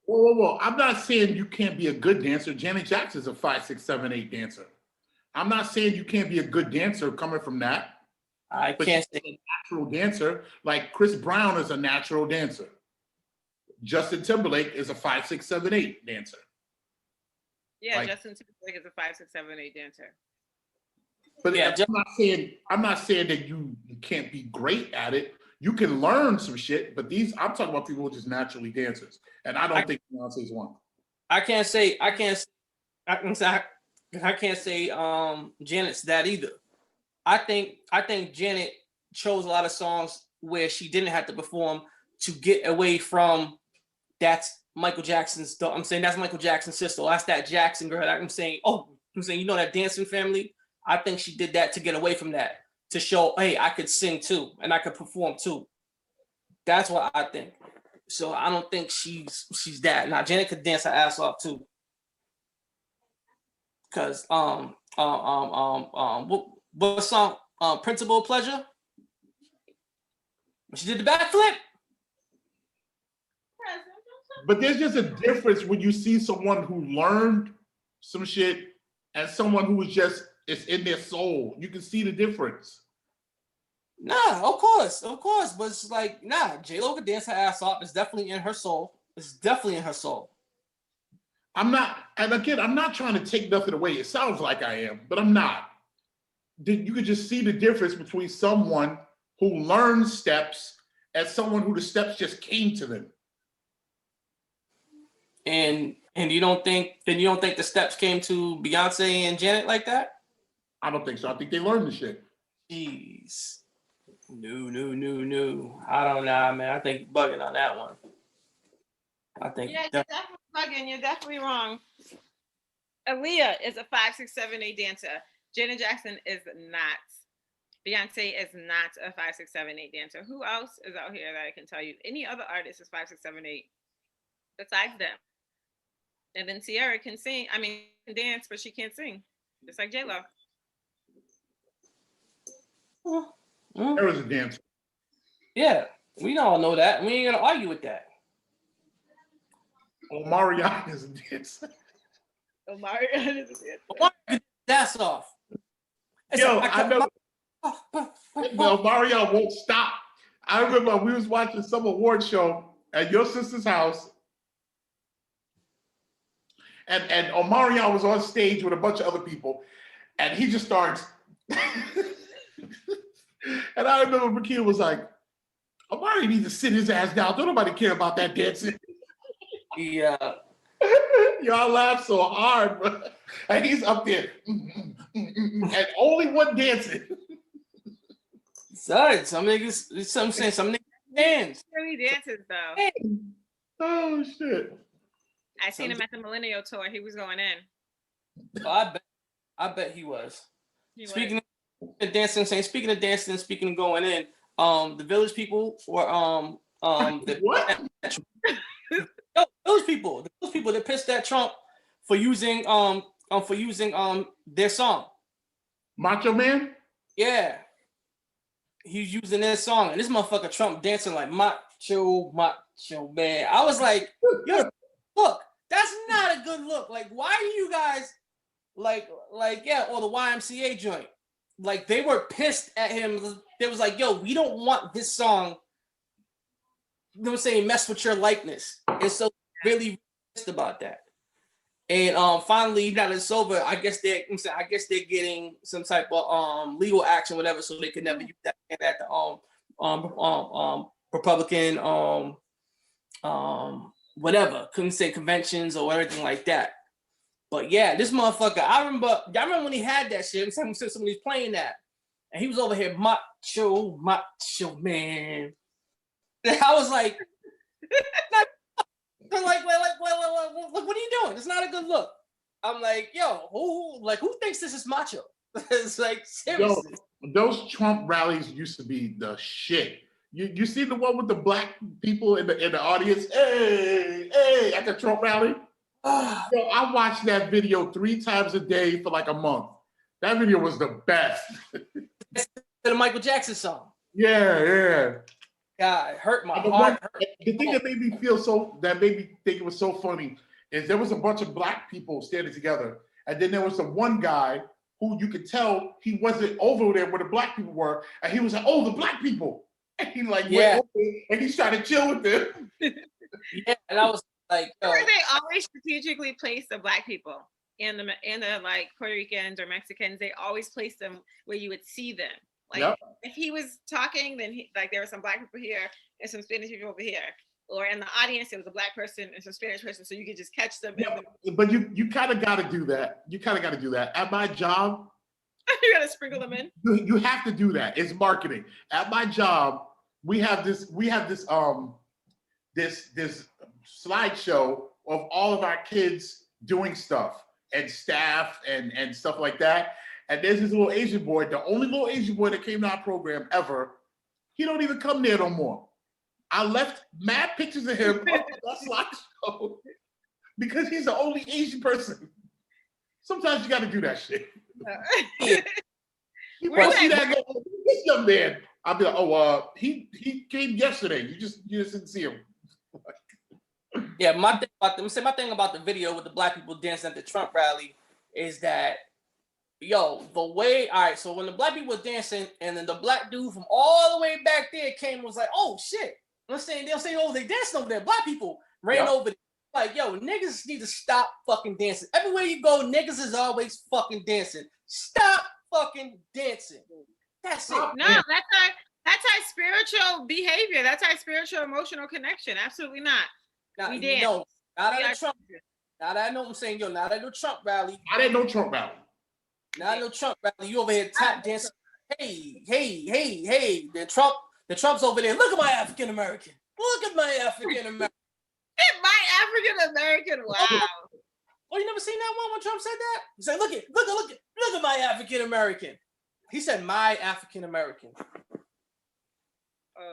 Whoa. I'm not saying you can't be a good dancer. Janet Jackson's a 5, 6, 7, 8 dancer. I'm not saying you can't be a good dancer coming from that. I can't say a natural dancer. Like Chris Brown is a natural dancer. Justin Timberlake is a 5, 6, 7, 8 dancer. Yeah, Like, Justin Timberlake is a 5, 6, 7, 8 dancer. but Yeah, I'm not saying that you can't be great at it. You can learn some shit, but I'm talking about people who are just naturally dancers, and I don't think Beyonce's one. I can't say Janet's that either. I think Janet chose a lot of songs where she didn't have to perform to get away from that's Michael Jackson's. I'm saying that's Michael Jackson's sister. That's that Jackson girl. I'm saying you know that dancing family. I think she did that to get away from that, to show, hey, I could sing too and I could perform too. That's what I think. So I don't think she's that. Now Janet could dance her ass off too. Cause what song? Principal Pleasure. She did the backflip. But there's just a difference when you see someone who learned some shit and someone who it's in their soul. You can see the difference. Nah, of course, but it's like, nah, JLo could dance her ass off. It's definitely in her soul. I'm not trying to take nothing away. It sounds like I am, but I'm not. You could just see the difference between someone who learned steps and someone who the steps just came to them. And you don't think the steps came to Beyonce and Janet like that? I don't think so. I think they learned the shit. Jeez. No. I don't know, man. I think you're bugging on that one. I think you're definitely bugging. You're definitely wrong. Aaliyah is a 5, 6, 7, 8 dancer. Janet Jackson is not. Beyonce is not a 5, 6, 7, 8 dancer. Who else is out here that I can tell you? Any other artist is 5, 6, 7, 8 besides them. And then Ciara can sing. I mean, can dance, but she can't sing. Just like JLo. There was a dancer. Yeah, we all know that. We ain't gonna argue with that. Omarion is a dancer. Omarion is a dancer. Omarion, that's off. Yo, I know. Omarion won't stop. I remember we was watching some award show at your sister's house, and Omarion was on stage with a bunch of other people, and he just starts. And I remember Makita was like, Omari needs to sit his ass down. Don't nobody care about that dancing. Yeah. Y'all laugh so hard, bro. And he's up there. And only one dancing. Sorry, some niggas dance. Really dances though. Oh shit. I seen him at the Millennial Tour. He was going in. Oh, I bet he was. Speaking of dancing, speaking of going in, the Village People were what? Those people that pissed at Trump for using their song. Macho Man? Yeah. He's using their song, and this motherfucker Trump dancing like macho man. I was like, yo, look, that's not a good look. Like, why do you guys like yeah, or the YMCA joint? Like, they were pissed at him. They was like, yo, we don't want this song, they were saying, mess with your likeness. And so really pissed about that. And finally, now that it's over, I guess they're getting some type of legal action, whatever, so they could never use that at the Republican whatever, couldn't say conventions or anything like that. But yeah, this motherfucker, I remember when he had that shit, somebody's playing that, and he was over here macho man. And I was like, what are you doing? It's not a good look. I'm like, yo, who thinks this is macho? It's like, seriously. Yo, those Trump rallies used to be the shit. You see the one with the black people in the audience? Hey, at the Trump rally? Yo, I watched that video 3 times a day for like a month. That video was the best. The Michael Jackson song. Yeah. God, it hurt my heart. The thing that made me think it was so funny is there was a bunch of black people standing together, and then there was the one guy who you could tell he wasn't over there where the black people were, and he was like, "Oh, the black people," and he like went over and he started to chill with them. Yeah, and I was like, where they always strategically place the black people. and the like Puerto Ricans or Mexicans, they always place them where you would see them. Like Yep. if he was talking, then like there were some black people here and some Spanish people over here. Or in the audience, it was a black person and some Spanish person, so you could just catch them. Yeah, but you kind of got to do that. You kind of got to do that. At my job, You gotta sprinkle them in. you have to do that. It's marketing. At my job, we have this this slideshow of all of our kids doing stuff and staff and stuff like that. And there's this little Asian boy, the only little Asian boy that came to our program ever. He don't even come there no more. I left mad pictures of him on that slideshow because he's the only Asian person. Sometimes you got to do that shit. You see that this young man? I'll be like, oh, he came yesterday. You just didn't see him. Yeah, my thing about the video with the black people dancing at the Trump rally is that, the way, all right, so when the black people were dancing and then the black dude from all the way back there came and was like, oh shit. They'll say, oh, they dancing over there. Black people ran over there. Like, niggas need to stop fucking dancing. Everywhere you go, niggas is always fucking dancing. Stop fucking dancing. That's it. No, that's our spiritual behavior. That's our spiritual emotional connection. Absolutely not. Now, We dance. not at Trump. Now that I know what I'm saying, not at no Trump rally. I didn't know Trump rally. Not at no Trump rally. You over here tap dancing. Hey. The Trump's over there. Look at my African American. Look at my African American. My African American. Wow. Oh, you never seen that one when Trump said that? He said, look at my African American. He said my African American.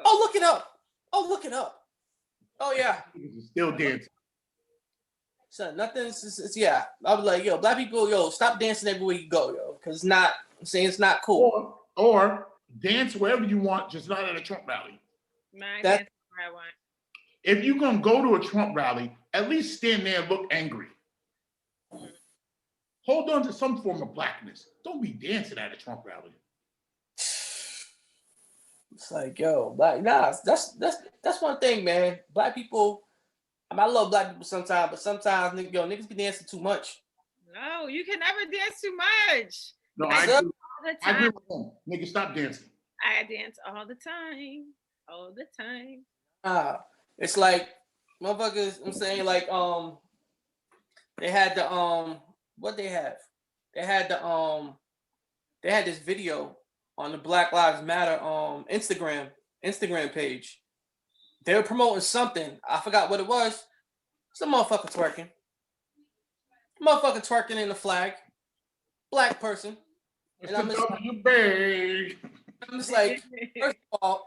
Look it up. Oh yeah. Still dancing. So nothing's yeah. I was like, black people, stop dancing everywhere you go, because it's not. I'm saying it's not cool. Or dance wherever you want, just not at a Trump rally. That's where I want. If you're gonna go to a Trump rally, at least stand there and look angry. Hold on to some form of blackness. Don't be dancing at a Trump rally. It's like, that's one thing, man. Black people, I love black people sometimes, but sometimes niggas be dancing too much. No, you can never dance too much. No, I agree with him. Nigga, stop dancing. I dance all the time. All the time. It's like motherfuckers, I'm saying, like, they had the what they have? They had this video on the Black Lives Matter Instagram page. They were promoting something. I forgot what it was. Some motherfucker twerking. Motherfucker twerking in the flag. Black person. And I'm just like,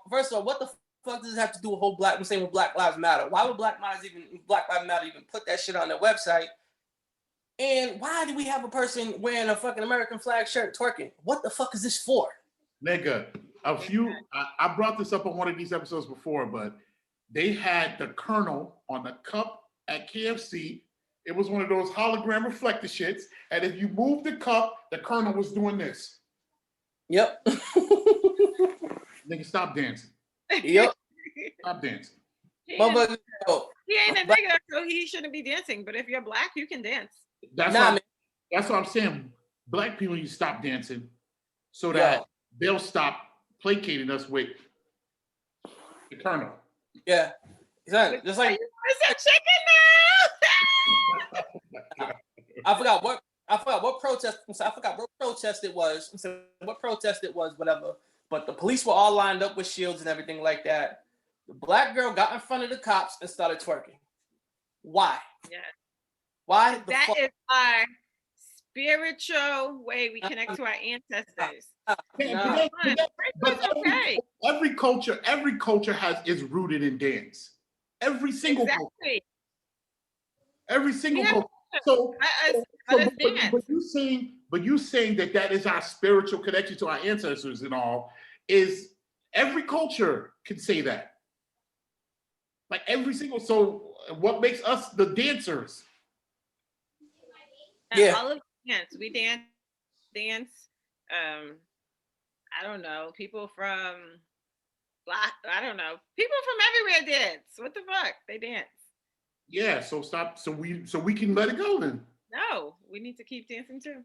first of all, what the fuck does it have to do with with Black Lives Matter? Why would Black Lives Matter even put that shit on their website? And why do we have a person wearing a fucking American flag shirt twerking? What the fuck is this for? Nigga, I brought this up on one of these episodes before, but they had the Colonel on the cup at KFC. It was one of those hologram reflector shits. And if you move the cup, the Colonel was doing this. Yep. Nigga, stop dancing. Yep. Stop dancing. He ain't a nigga, so he shouldn't be dancing. But if you're black, you can dance. That's what I'm saying. Black people, you stop dancing so that they'll stop placating us with the Colonel. Yeah. Exactly. Just like chicken now. I forgot what protest it was. What protest it was, whatever. But the police were all lined up with shields and everything like that. The black girl got in front of the cops and started twerking. Why? Yeah. Why? That is our spiritual way we connect to our ancestors. Every culture is rooted in dance. Every single culture. Every single culture. So but you saying that is our spiritual connection to our ancestors and all, is every culture can say that. Like every single, so what makes us the dancers? All of dance. We dance. I don't know. People from People from everywhere dance. What the fuck? They dance. Yeah, so stop. So we can let it go then. No, we need to keep dancing too.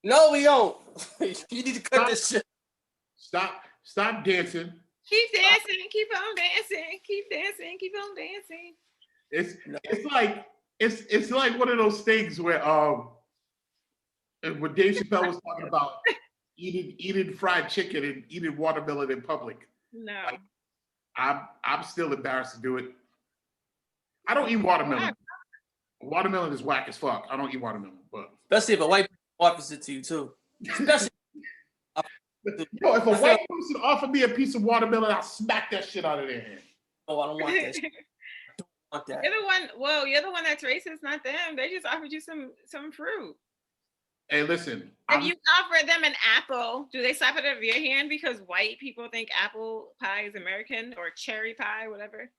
No, we don't. You need to cut this shit. Stop dancing. Keep dancing, keep on dancing, keep dancing, keep on dancing. It's like one of those things where Dave Chappelle was talking about eating fried chicken and eating watermelon in public. No. Like, I'm still embarrassed to do it. I don't eat watermelon. Watermelon is whack as fuck. I don't eat watermelon, but especially if a white person offers it to you too. Especially yo, if a white person offered me a piece of watermelon, I'll smack that shit out of their hand. oh, I don't want that. Shit. I don't want that. You're the one. Well, you're the one that's racist, not them. They just offered you some fruit. Hey, listen. If you offer them an apple, do they slap it out of your hand because white people think apple pie is American or cherry pie, whatever?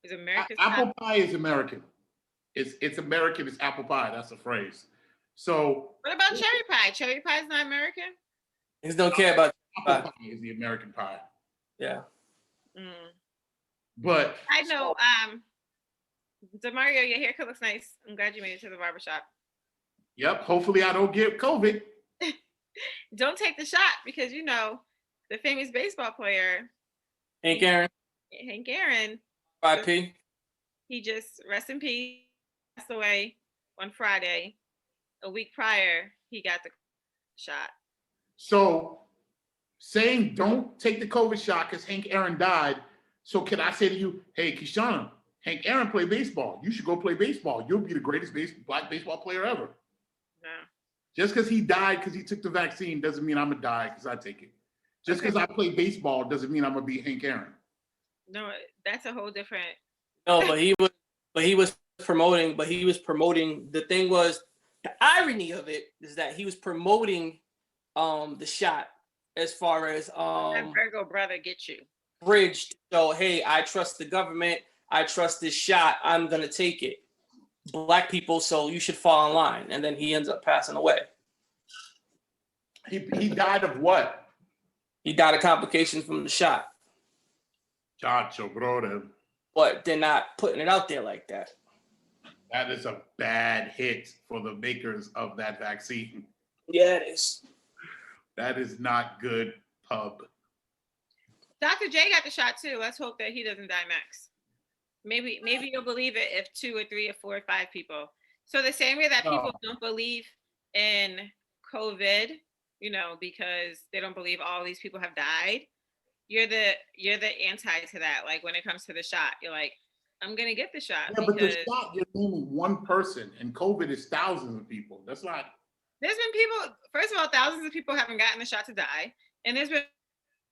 Is American? Apple pie is American. It's American. It's apple pie. That's a phrase. So what about cherry pie? Cherry pie is not American. Niggas don't care about apple pie is the American pie. Yeah. But I know. Demario, your haircut looks nice. I'm glad you made it to the barbershop. Yep. Hopefully I don't get COVID. Don't take the shot because you know the famous baseball player Hank Aaron. Hank Aaron. R.I.P. He just rest in peace. Passed away on Friday. A week prior, he got the shot. So saying don't take the COVID shot because Hank Aaron died. So can I say to you, hey, Kishana, Hank Aaron played baseball. You should go play baseball. You'll be the greatest black baseball player ever. No. Just because he died because he took the vaccine doesn't mean I'm going to die because I take it. Just because I play baseball doesn't mean I'm going to be Hank Aaron. No, that's a whole different. No, but he was promoting. The thing was, the irony of it is that he was promoting the shot as far as that Virgo brother get you bridged. So hey, I trust the government. I trust this shot. I'm gonna take it. Black people, so you should fall in line. And then he ends up passing away. He died of what? He died of complications from the shot. Chacho, brother. But they're not putting it out there like that. That is a bad hit for the makers of that vaccine. Yeah, it is. That is not good pub. Dr. J got the shot too. Let's hope that he doesn't die next. Maybe you'll believe it if 2 or 3 or 4 or 5 people. So the same way that people don't believe in COVID, you know, because they don't believe all these people have died. You're the anti to that. Like when it comes to the shot, you're like, I'm gonna get the shot. Yeah, but the shot, you're naming one person, and COVID is thousands of people. That's not. There's been people. First of all, thousands of people haven't gotten the shot to die, and there's been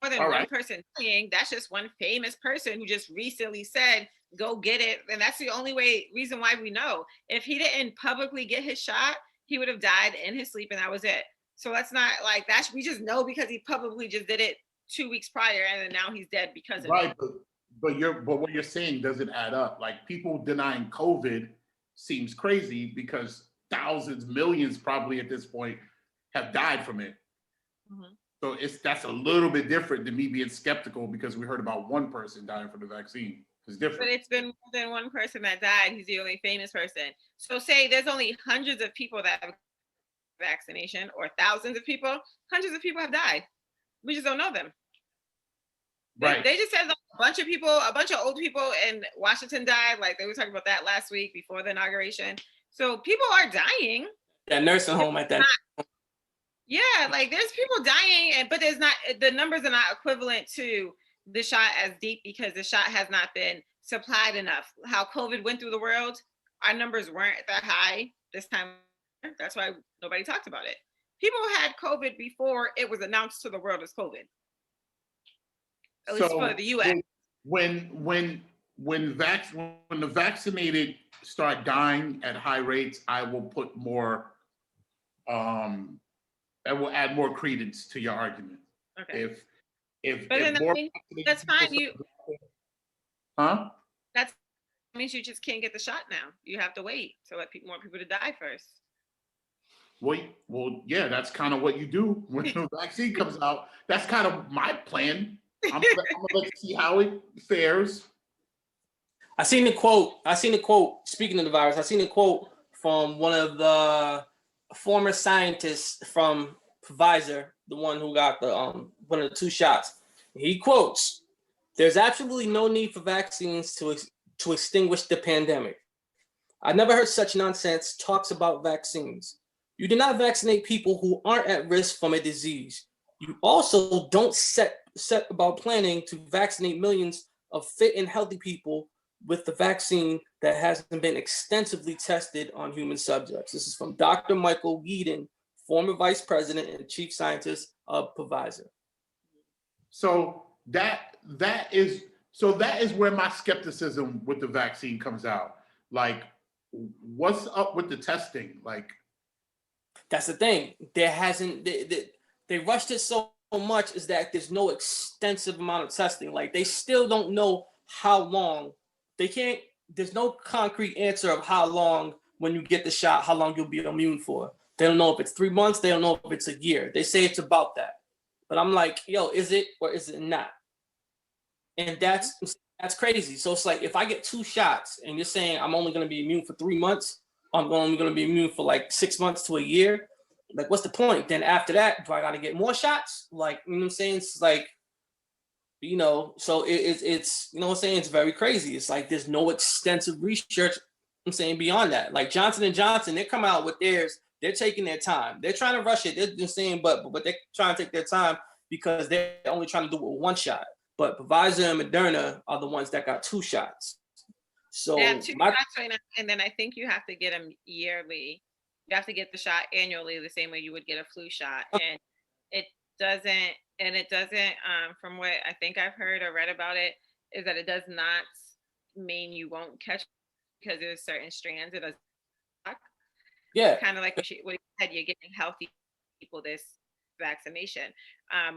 more than one person dying. That's just one famous person who just recently said, "Go get it," and that's the only reason why we know. If he didn't publicly get his shot, he would have died in his sleep, and that was it. So that's not like that. We just know because he publicly just did it 2 weeks prior, and then now he's dead because of it. But what you're saying doesn't add up. Like people denying COVID seems crazy because thousands, millions probably at this point have died from it. Mm-hmm. So that's a little bit different than me being skeptical because we heard about one person dying from the vaccine. It's different. But it's been more than one person that died. He's the only famous person. So say there's only hundreds of people that have vaccination or thousands of people. Hundreds of people have died. We just don't know them. Right. They just said a bunch of old people in Washington died. Like they were talking about that last week before the inauguration. So people are dying. That nursing home at that. Yeah, like there's people dying, but there's not, the numbers are not equivalent to the shot as deep because the shot has not been supplied enough. How COVID went through the world, our numbers weren't that high this time. That's why nobody talked about it. People had COVID before it was announced to the world as COVID. At least for the U.S. When the vaccinated start dying at high rates, I will put more. I will add more credence to your argument. Okay. If more, that's fine. That means you just can't get the shot now. You have to wait to let more people to die first. Well, yeah, that's kind of what you do when the vaccine comes out. That's kind of my plan. I'm gonna let you see how it fares. I seen the quote. Speaking of the virus, I seen a quote from one of the former scientists from Pfizer, the one who got the one of the 2 shots. He quotes, "There's absolutely no need for vaccines to extinguish the pandemic. I've never heard such nonsense talks about vaccines. You do not vaccinate people who aren't at risk from a disease. You also don't set about planning to vaccinate millions of fit and healthy people with the vaccine that hasn't been extensively tested on human subjects." This is from Dr. Michael Yeadon, former vice president and chief scientist of Pfizer. So that is where my skepticism with the vaccine comes out. Like, what's up with the testing? Like, that's the thing. There hasn't they rushed it so much is that there's no extensive amount of testing. Like, they still don't know how long. There's no concrete answer of how long when you get the shot, how long you'll be immune for. They don't know if it's 3 months. They don't know if it's a year. They say it's about that. But I'm like, yo, is it or is it not? And that's crazy. So it's like, if I get 2 shots and you're saying I'm only going to be immune for 3 months, I'm only going to be immune for like 6 months to a year. Like, what's the point? Then after that, do I got to get more shots? Like, you know what I'm saying? It's like, you know, so it's you know what I'm saying? It's very crazy. It's like there's no extensive research, I'm saying, beyond that. Like Johnson & Johnson, they come out with theirs. They're taking their time. They're trying to rush it. They're just saying, but they're trying to take their time because they're only trying to do it with 1 shot. But Pfizer and Moderna are the ones that got 2 shots. So they have 2 shots right now, and then I think you have to get them yearly. You have to get the shot annually, the same way you would get a flu shot. And it doesn't, from what I think I've heard or read about it, is that it does not mean you won't catch, because there's certain strands. It does. Yeah. Kind of like what you said, you're getting healthy people this vaccination.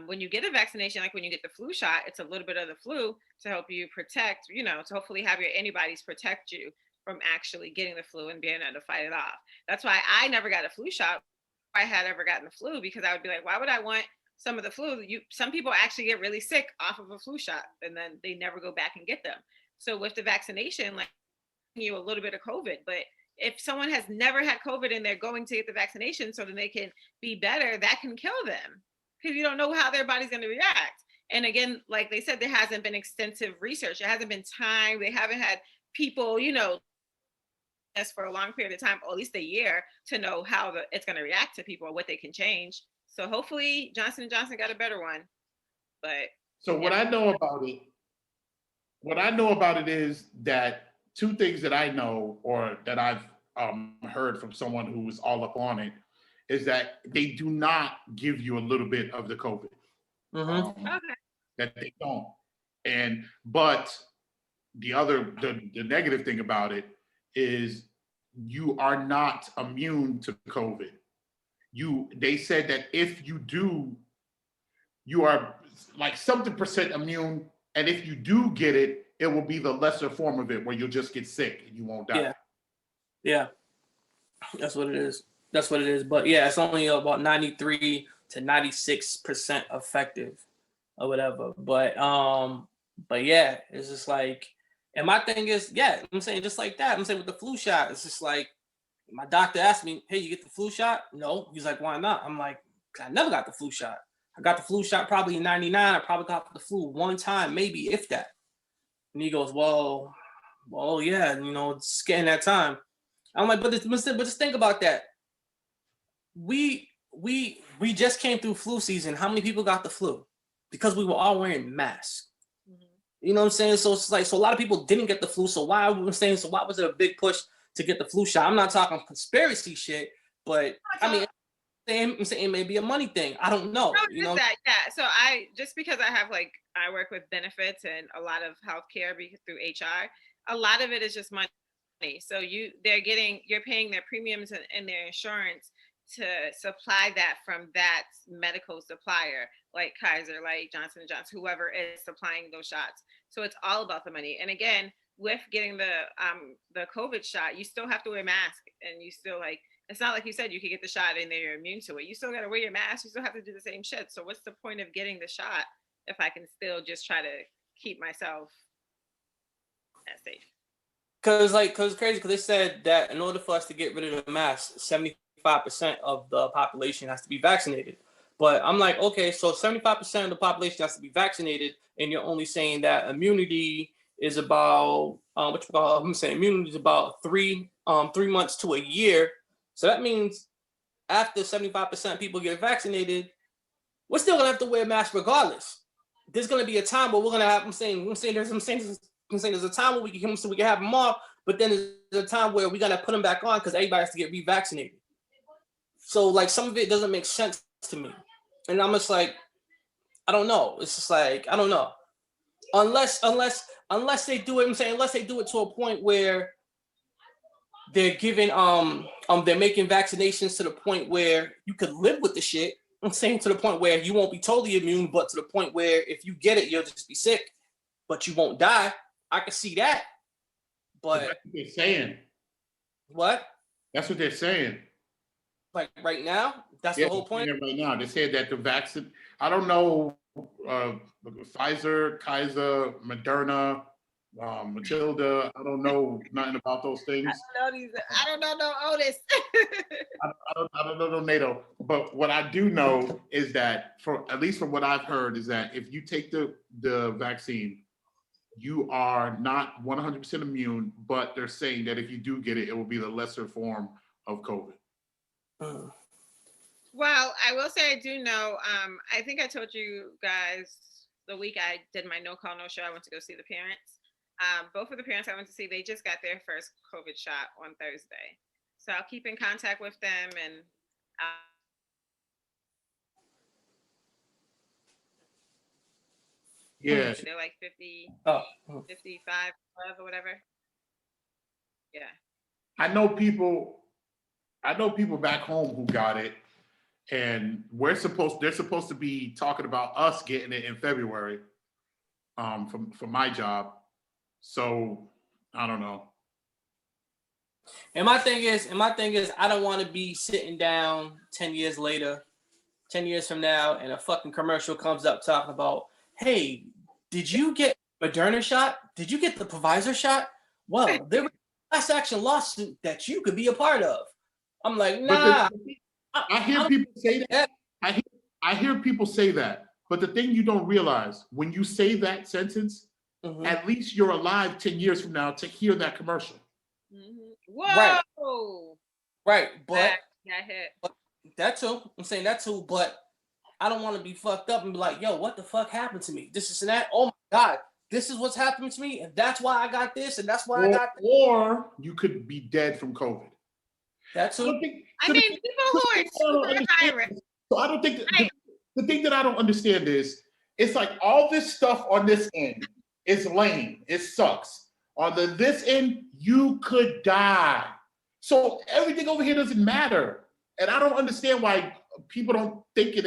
When you get a vaccination, like when you get the flu shot, it's a little bit of the flu to help you protect, you know, to hopefully have your antibodies protect you from actually getting the flu and being able to fight it off. That's why I never got a flu shot. If I had ever gotten the flu, because I would be like, why would I want some of the flu? Some people actually get really sick off of a flu shot and then they never go back and get them. So with the vaccination, like, you a little bit of COVID, but if someone has never had COVID and they're going to get the vaccination so then they can be better, that can kill them because you don't know how their body's going to react. And again, like they said, there hasn't been extensive research. There hasn't been time. They haven't had people, you know, for a long period of time, or at least a year, to know how it's going to react to people or what they can change. So hopefully Johnson & Johnson got a better one. But so what I know about it is that 2 things that I know, or that I've heard from someone who was all up on it, is that they do not give you a little bit of the COVID. okay. That they don't. But the negative thing about it is you are not immune to COVID. They said that if you do, you are like something percent immune, and if you do get it, it will be the lesser form of it, where you'll just get sick and you won't die. Yeah, that's what it is. But yeah, it's only about 93 to 96% effective or whatever. But yeah, it's just like, and my thing is, yeah, I'm saying just like that. I'm saying with the flu shot, it's just like, my doctor asked me, hey, you get the flu shot? No. He's like, why not? I'm like, I never got the flu shot. I got the flu shot probably in 99. I probably got the flu 1 time, maybe, if that. And he goes, well, yeah, you know, it's getting that time. I'm like, but just think about that. We just came through flu season. How many people got the flu? Because we were all wearing masks. You know what I'm saying? So it's like, so a lot of people didn't get the flu. So why was it a big push to get the flu shot? I'm not talking conspiracy shit, but I mean, I'm saying it may be a money thing. I don't know. You know that, yeah. So just because I work with benefits and a lot of healthcare through HR, a lot of it is just money. So you're paying their premiums and their insurance to supply that from that medical supplier, like Kaiser, like Johnson & Johnson, whoever is supplying those shots. So it's all about the money. And again, with getting the COVID shot, you still have to wear a mask, and you still, like, it's not like you said you could get the shot and then you're immune to it. You still got to wear your mask. You still have to do the same shit. So what's the point of getting the shot if I can still just try to keep myself safe? cause it's crazy because they said that in order for us to get rid of the mask, 75% of the population has to be vaccinated. But I'm like, okay, so 75% of the population has to be vaccinated, and you're only saying that immunity is about I'm saying immunity is about 3 months to a year. So that means after 75% of people get vaccinated, we're still gonna have to wear masks regardless. There's gonna be a time where we're gonna have. I'm saying there's a time where we can have them off, but then there's a time where we gotta put them back on because everybody has to get revaccinated. So like some of it doesn't make sense to me, and I'm just like, I don't know. It's just like I don't know, unless they do it. I'm saying unless they do it to a point where they're giving they're making vaccinations to the point where you could live with the shit. I'm saying to the point where you won't be totally immune, but to the point where if you get it, you'll just be sick, but you won't die. I can see that. But that's what they're saying. What? That's what they're saying. Like right now? That's the whole point? Right now. They said that the vaccine, I don't know, Pfizer, Kaiser, Moderna, Matilda, I don't know nothing about those things. I don't know no Otis. I don't know no NATO. But what I do know is that, at least from what I've heard, is that if you take the vaccine, you are not 100% immune, but they're saying that if you do get it, it will be the lesser form of COVID. Well, I will say I do know, I think I told you guys the week I did my no call, no show, I went to go see the parents. Both of the parents I went to see, they just got their first COVID shot on Thursday. So I'll keep in contact with them and yeah. They're like 50, 55 or whatever. Yeah. I know people back home who got it, and they're supposed to be talking about us getting it in February for my job. So I don't know. And my thing is, I don't want to be sitting down 10 years later, 10 years from now, and a fucking commercial comes up talking about, hey, did you get Moderna shot? Did you get the Pfizer shot? Well, there was a class action lawsuit that you could be a part of. I'm like, nah. I hear people say that. I hear people say that. But the thing you don't realize, when you say that sentence, at least you're alive 10 years from now to hear that commercial. Whoa. Right. But that too. I'm saying that too, but I don't want to be fucked up and be like, yo, what the fuck happened to me? This is that. Oh my God, this is what's happening to me. And that's why I got this. And that's why I got this. Or you could be dead from COVID. That too. I mean, people who are super high risk. So I don't think the thing that I don't understand is it's like all this stuff on this end is lame. It sucks. On this end, you could die. So everything over here doesn't matter. And I don't understand why people don't think of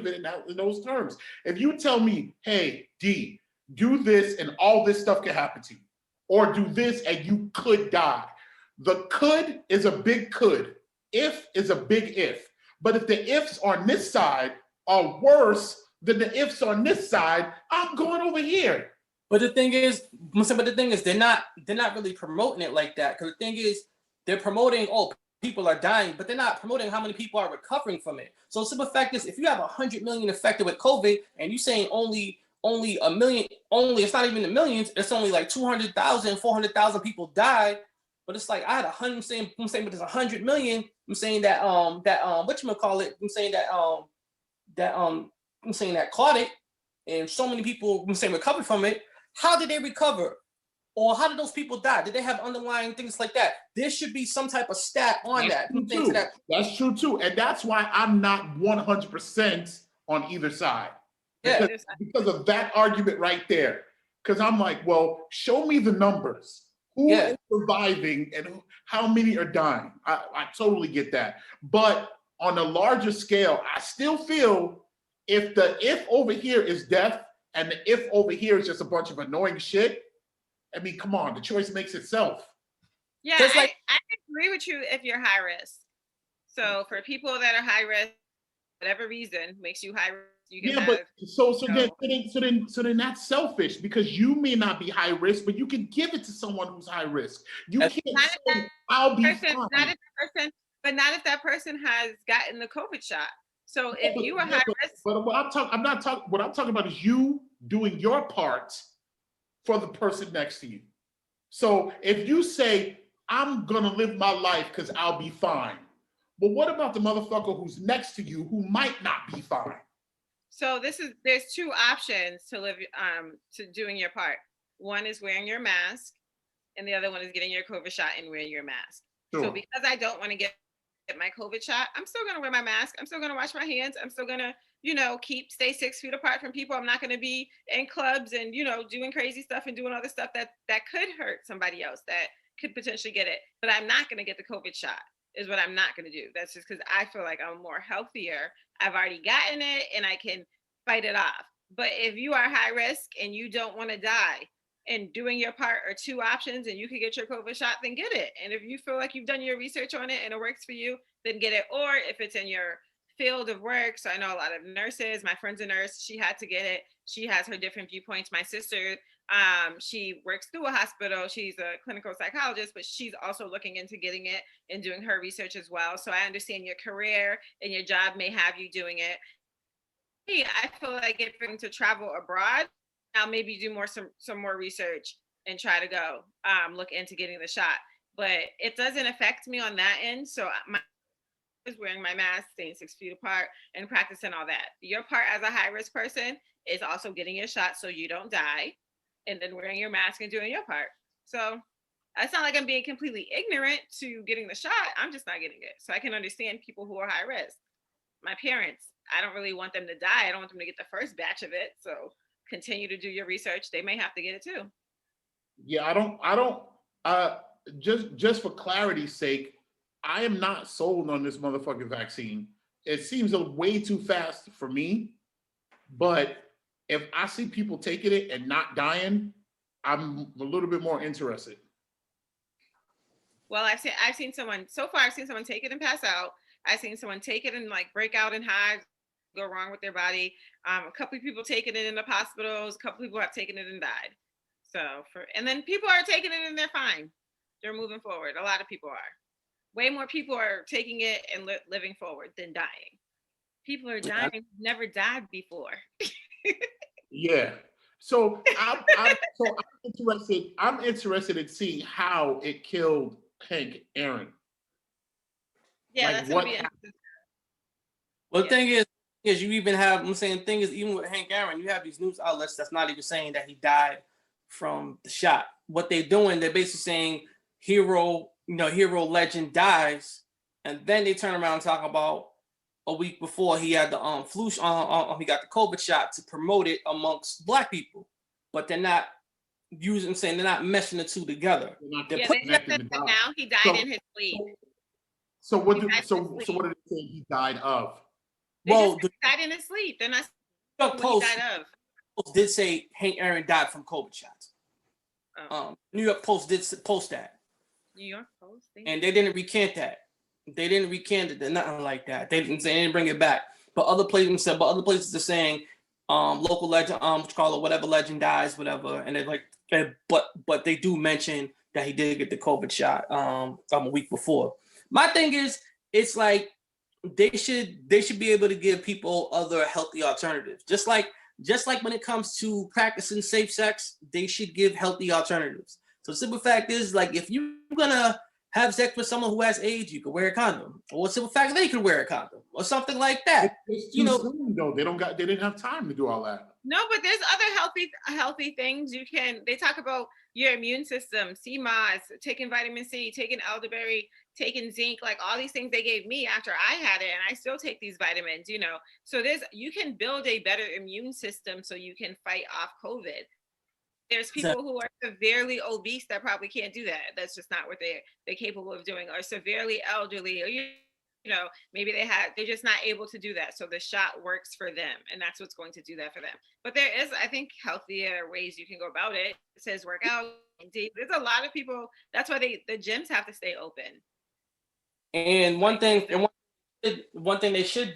it in those terms. If you tell me, hey, D, do this and all this stuff can happen to you, or do this and you could die. The could is a big could. If is a big if. But if the ifs on this side are worse than the ifs on this side, I'm going over here. But the thing is, they're not really promoting it like that. Because the thing is, they're promoting, people are dying, but they're not promoting how many people are recovering from it. So the simple fact is, if you have 100 million infected with COVID, and you're saying only a million, it's not even the millions, it's only like 200,000, 400,000 people died. But it's like I had 100. I'm saying, but there's 100 million. I'm saying that whatchamacallit, I'm saying that caught it, and so many people I'm saying recovered from it. How did they recover? Or how did those people die? Did they have underlying things like that? There should be some type of stat on that. That's true too. And that's why I'm not 100% on either side. Because of that argument right there. Because I'm like, well, show me the numbers. Who is surviving and how many are dying? I totally get that. But on a larger scale, I still feel if the if over here is death and the if over here is just a bunch of annoying shit, I mean, come on, the choice makes itself. Yeah, I agree with you if you're high risk. So for people that are high risk, whatever reason makes you high You can Yeah, have, but so you know, then that's selfish because you may not be high risk, but you can give it to someone who's high risk. You That's- can't not if say I'll be person, fine. not if that person, but not if that person has gotten the COVID shot. So if you are high risk, But what I'm not talking. What I'm talking about is you doing your part for the person next to you. So if you say I'm gonna live my life because I'll be fine, but what about the motherfucker who's next to you who might not be fine? so there's two options to live to doing your part. One is wearing your mask, and the other one is getting your COVID shot and wearing your mask. Sure. So because I don't want to get my COVID shot, I'm still gonna wear my mask. I'm still gonna wash my hands. I'm still gonna, stay 6 feet apart from people. I'm not gonna be in clubs and doing crazy stuff and doing other stuff that could hurt somebody else that could potentially get it. But I'm not gonna get the COVID shot. Is what I'm not gonna do. That's just because I feel like I'm more healthier. I've already gotten it and I can fight it off. But if you are high risk and you don't want to die, and doing your part are two options, and you can get your COVID shot, then get it. And if you feel like you've done your research on it and it works for you, then get it. Or if it's in your field of work, so I know a lot of nurses, my friend's a nurse, she had to get it. She has her different viewpoints. My sister, she works through a hospital. She's a clinical psychologist, but she's also looking into getting it and doing her research as well. So I understand your career and your job may have you doing it. I feel like if you're going to travel abroad, I'll maybe do some more research and try to go look into getting the shot. But it doesn't affect me on that end. So my is wearing my mask, staying 6 feet apart, and practicing all that. Your part as a high risk person is also getting your shot so you don't die, and then wearing your mask and doing your part. So it's not like I'm being completely ignorant to getting the shot. I'm just not getting it. So I can understand people who are high risk. My parents, I don't really want them to die. I don't want them to get the first batch of it. So continue to do your research. They may have to get it too. Yeah, I don't just for clarity's sake, I am not sold on this motherfucking vaccine. It seems way too fast for me, but if I see people taking it and not dying, I'm a little bit more interested. Well, I've seen someone so far. I've seen someone take it and pass out. I've seen someone take it and like break out in hives, go wrong with their body. A couple of people taking it in the hospitals. A couple of people have taken it and died. And then people are taking it and they're fine. They're moving forward. A lot of people are. Way more people are taking it and living forward than dying. People are dying who've never died before. Yeah. So I'm interested. I'm interested in seeing how it killed Hank Aaron. Yeah, like that's what gonna be interesting. Well, the thing is you even have, I'm saying, thing is, even with Hank Aaron, you have these news outlets that's not even saying that he died from the shot. What they're doing, they're basically saying hero legend dies, and then they turn around and talk about a week before he had the flu, he got the COVID shot to promote it amongst Black people, but they're not they're not meshing the two together. They said that now he died in his sleep. So what did they say he died of? He died in his sleep. They're not saying what he died of. Post did say Hank Aaron died from COVID shots. New York Post did post that. New York Post, and they didn't recant that. They didn't recant it. Nothing like that. They didn't bring it back. But other places are saying, local legend, whatever legend dies, whatever, and they're like, but they do mention that he did get the COVID shot a week before. My thing is, it's like they should be able to give people other healthy alternatives. Just like when it comes to practicing safe sex, they should give healthy alternatives. So the simple fact is, like, if you're gonna have sex with someone who has AIDS, you can wear a condom. Or simple fact, they can wear a condom or something like that. It's too soon, though. They didn't have time to do all that. No, but there's other healthy things you can. They talk about your immune system, CMOS, taking vitamin C, taking elderberry, taking zinc, like all these things they gave me after I had it, and I still take these vitamins. So you can build a better immune system so you can fight off COVID. There's people who are severely obese that probably can't do that. That's just not what they're capable of doing, or severely elderly, or maybe they're just not able to do that. So the shot works for them, and that's what's going to do that for them. But there is, I think, healthier ways you can go about it. It says work out. There's a lot of people. That's why the gyms have to stay open. And one thing they should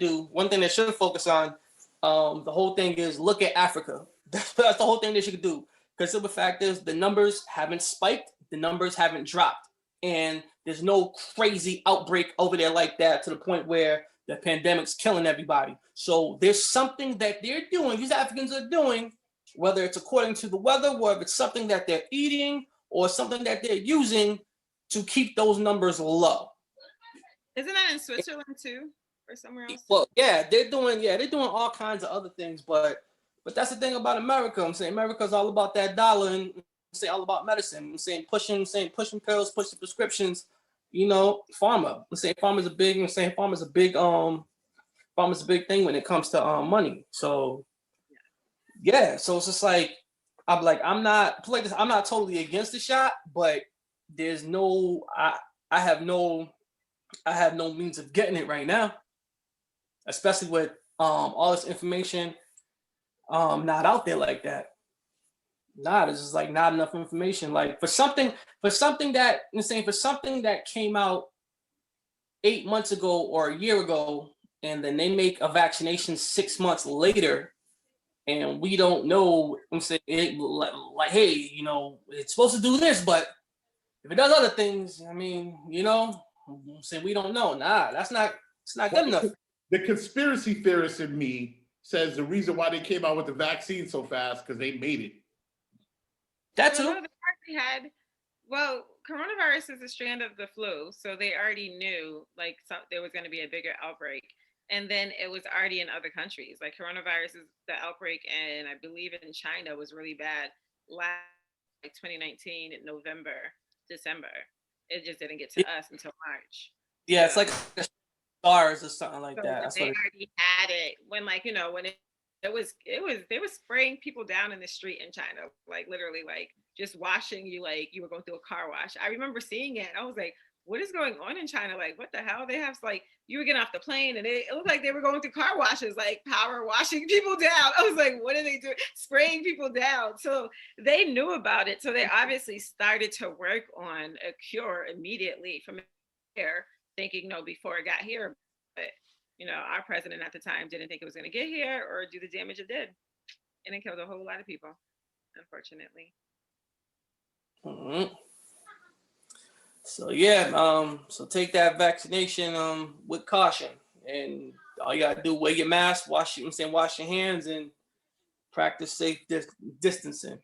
focus on The whole thing is look at Africa. That's the whole thing they should do. Because the fact is the numbers haven't spiked, the numbers haven't dropped, and there's no crazy outbreak over there like that to the point where the pandemic's killing everybody. So there's something that they're doing, these Africans are doing, whether it's according to the weather, whether it's something that they're eating or something that they're using to keep those numbers low. Isn't that in Switzerland too, or somewhere else? Well, they're doing all kinds of other things, but that's the thing about America. I'm saying America's all about that dollar and say all about medicine. I'm saying pushing pills, pushing prescriptions. You know, pharma. I'm saying pharma's a big thing when it comes to money. So yeah, so it's just like I'm not totally against the shot, but there's no I have no means of getting it right now, especially with all this information not out there like that. There's just like not enough information. Like for something that came out 8 months ago or a year ago, and then they make a vaccination 6 months later, and we don't know. I'm saying like, hey, you know, it's supposed to do this, but if it does other things, I mean, you know, I'm saying we don't know. It's not good enough. The conspiracy theorist in me says the reason why they came out with the vaccine so fast because they made it. That too. Coronavirus is a strand of the flu, so they already knew like there was going to be a bigger outbreak, and then it was already in other countries. Like coronavirus is the outbreak, and I believe in China was really bad like 2019 in November, December. It just didn't get to us until March. Yeah, it's like SARS or something like that. They already had it when, like, you know, when they were spraying people down in the street in China, like literally, like just washing you like you were going through a car wash. I remember seeing it. I was like, what is going on in China? Like, what the hell? They have like, you were getting off the plane and it looked like they were going through car washes, like power washing people down. I was like, what are they doing? Spraying people down. So they knew about it. So they obviously started to work on a cure immediately from here, thinking, no, before it got here. But, you know, our president at the time didn't think it was going to get here or do the damage it did. And it killed a whole lot of people, unfortunately. Mm-hmm. So yeah, so take that vaccination with caution, and all you gotta do, wear your mask, wash your hands, and practice safe distancing.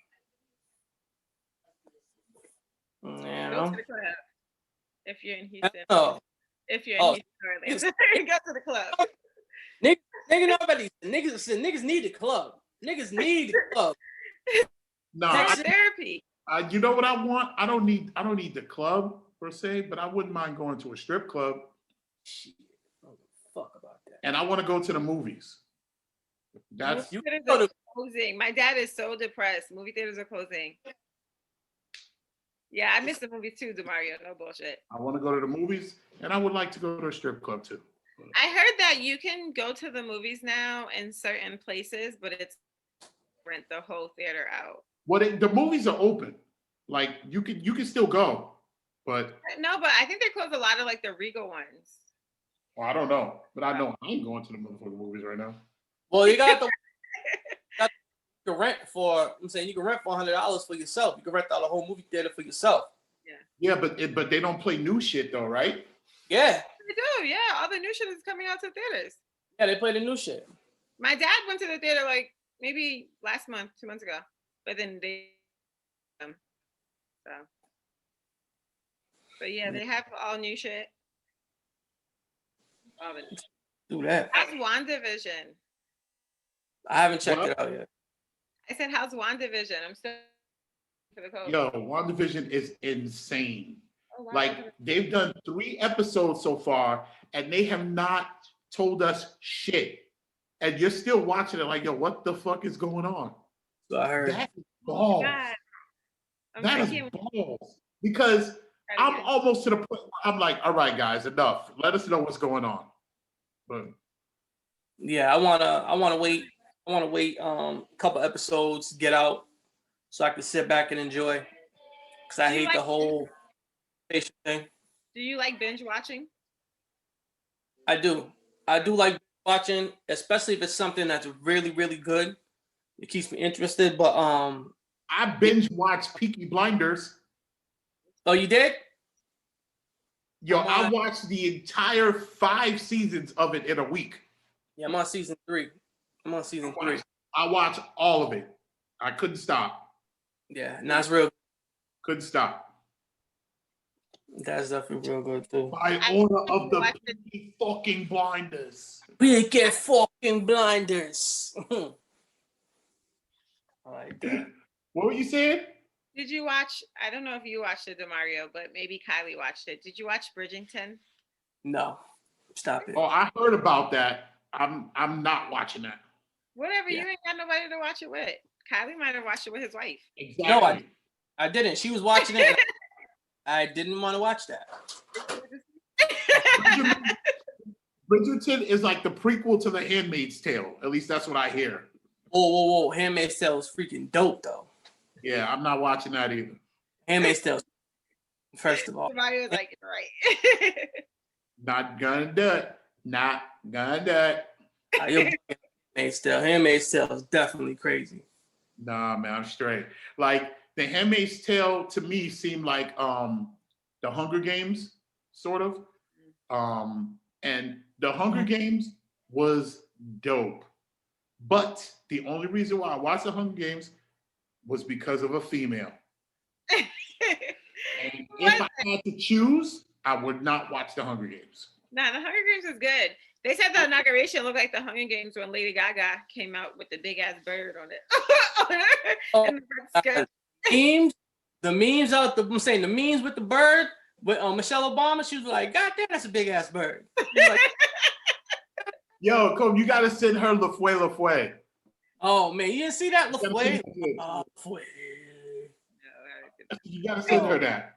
Yeah. Go to the club if you're in Houston. If you're in Houston, go to the club. Nigga, nobody. Niggas need the club. Niggas need the club. No, therapy. You know what I want? I don't need the club per se, but I wouldn't mind going to a strip club. Shit, I don't give a fuck about that. And I want to go to the movies. That's movie theaters are closing. My dad is so depressed. Movie theaters are closing. Yeah, I miss the movies too, DeMario. No bullshit. I want to go to the movies, and I would like to go to a strip club too. I heard that you can go to the movies now in certain places, but it's rent the whole theater out. Well, the movies are open. Like you can still go, but no, but I think they closed a lot of like the Regal ones. Well, I don't know, but I know I ain't going to the motherfucking movies right now. Well, you got the rent for. I'm saying you can rent for $100 for yourself. You can rent out a whole movie theater for yourself. Yeah, but they don't play new shit though, right? They Yeah, do. Yeah, all the new shit is coming out to theaters. Yeah, they play the new shit. My dad went to the theater like maybe last month, 2 months ago, but then they. But yeah, they have all new shit. Do that. How's WandaVision? I haven't checked it out yet. I said, how's WandaVision? I'm still for the code. Yo, WandaVision is insane. Oh, wow. Like they've done 3 episodes so far, and they have not told us shit. And you're still watching it like, yo, what the fuck is going on? So I heard. That is balls. That is balls. Because I'm almost to the point where I'm like, all right, guys, enough. Let us know what's going on. But yeah, I wanna wait a couple episodes to get out so I can sit back and enjoy. Cause I hate the whole patient thing. Do you like binge watching? I do like watching, especially if it's something that's really, really good. It keeps me interested. But I binge watched Peaky Blinders. oh, you did? Yo, I watched the entire 5 seasons of it in a week. Yeah, I'm on season 3. I watched all of it. I couldn't stop. Yeah, and that's real. Couldn't stop. That's definitely real good too. By order of the Peaky fucking Blinders. Peaky fucking Blinders. I like that. What were you saying? Did you watch? I don't know if you watched it, Demario, but maybe Kylie watched it. Did you watch Bridgerton? No, stop it. Oh, I heard about that. I'm not watching that. Whatever, Yeah. you ain't got nobody to watch it with. Kylie might have watched it with his wife. Exactly. No, I didn't. She was watching it. And I didn't want to watch that. Bridgerton is like the prequel to The Handmaid's Tale. At least that's what I hear. Whoa. Handmaid's Tale is freaking dope, though. Yeah, I'm not watching that either. Handmaid's Tale, first of all. Somebody was like, right. Not gonna do it. Not gonna do it. Handmaid's Tale is definitely crazy. Nah, man, I'm straight. Like, The Handmaid's Tale to me seemed like The Hunger Games, sort of. And The Hunger Games was dope. But the only reason why I watched The Hunger Games was because of a female. And if I had to choose, I would not watch The Hunger Games. Nah, The Hunger Games is good. They said the inauguration looked like The Hunger Games when Lady Gaga came out with the big ass bird on it. And the bird's good. The memes out the I'm saying the memes with the bird with Michelle Obama, she was like, God damn, that's a big ass bird. Like, Yo, Kobe, you gotta send her La Fue. oh man, you didn't see that? LaFue? LaFue. You gotta send her that.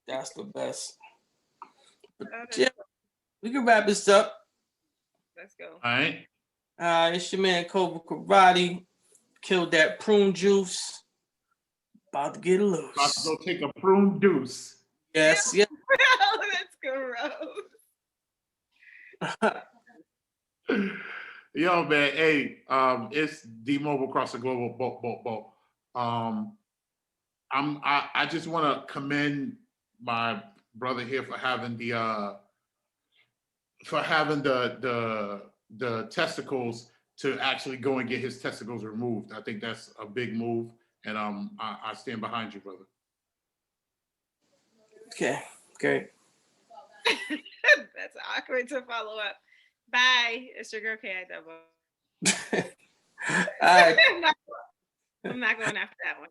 That's the best. Yeah, we can wrap this up. Let's go. All right. It's your man Kobra Karate. Killed that prune juice. About to get loose. About to go take a prune deuce. Yes. That's gross. Yo, man, hey, it's D-Mobile across the global. I just want to commend my brother here for having the testicles to actually go and get his testicles removed. I think that's a big move, and I stand behind you, brother. Okay, great. That's awkward to follow up. Bye. It's your girl K.I. Double. All right. I'm not going after that one.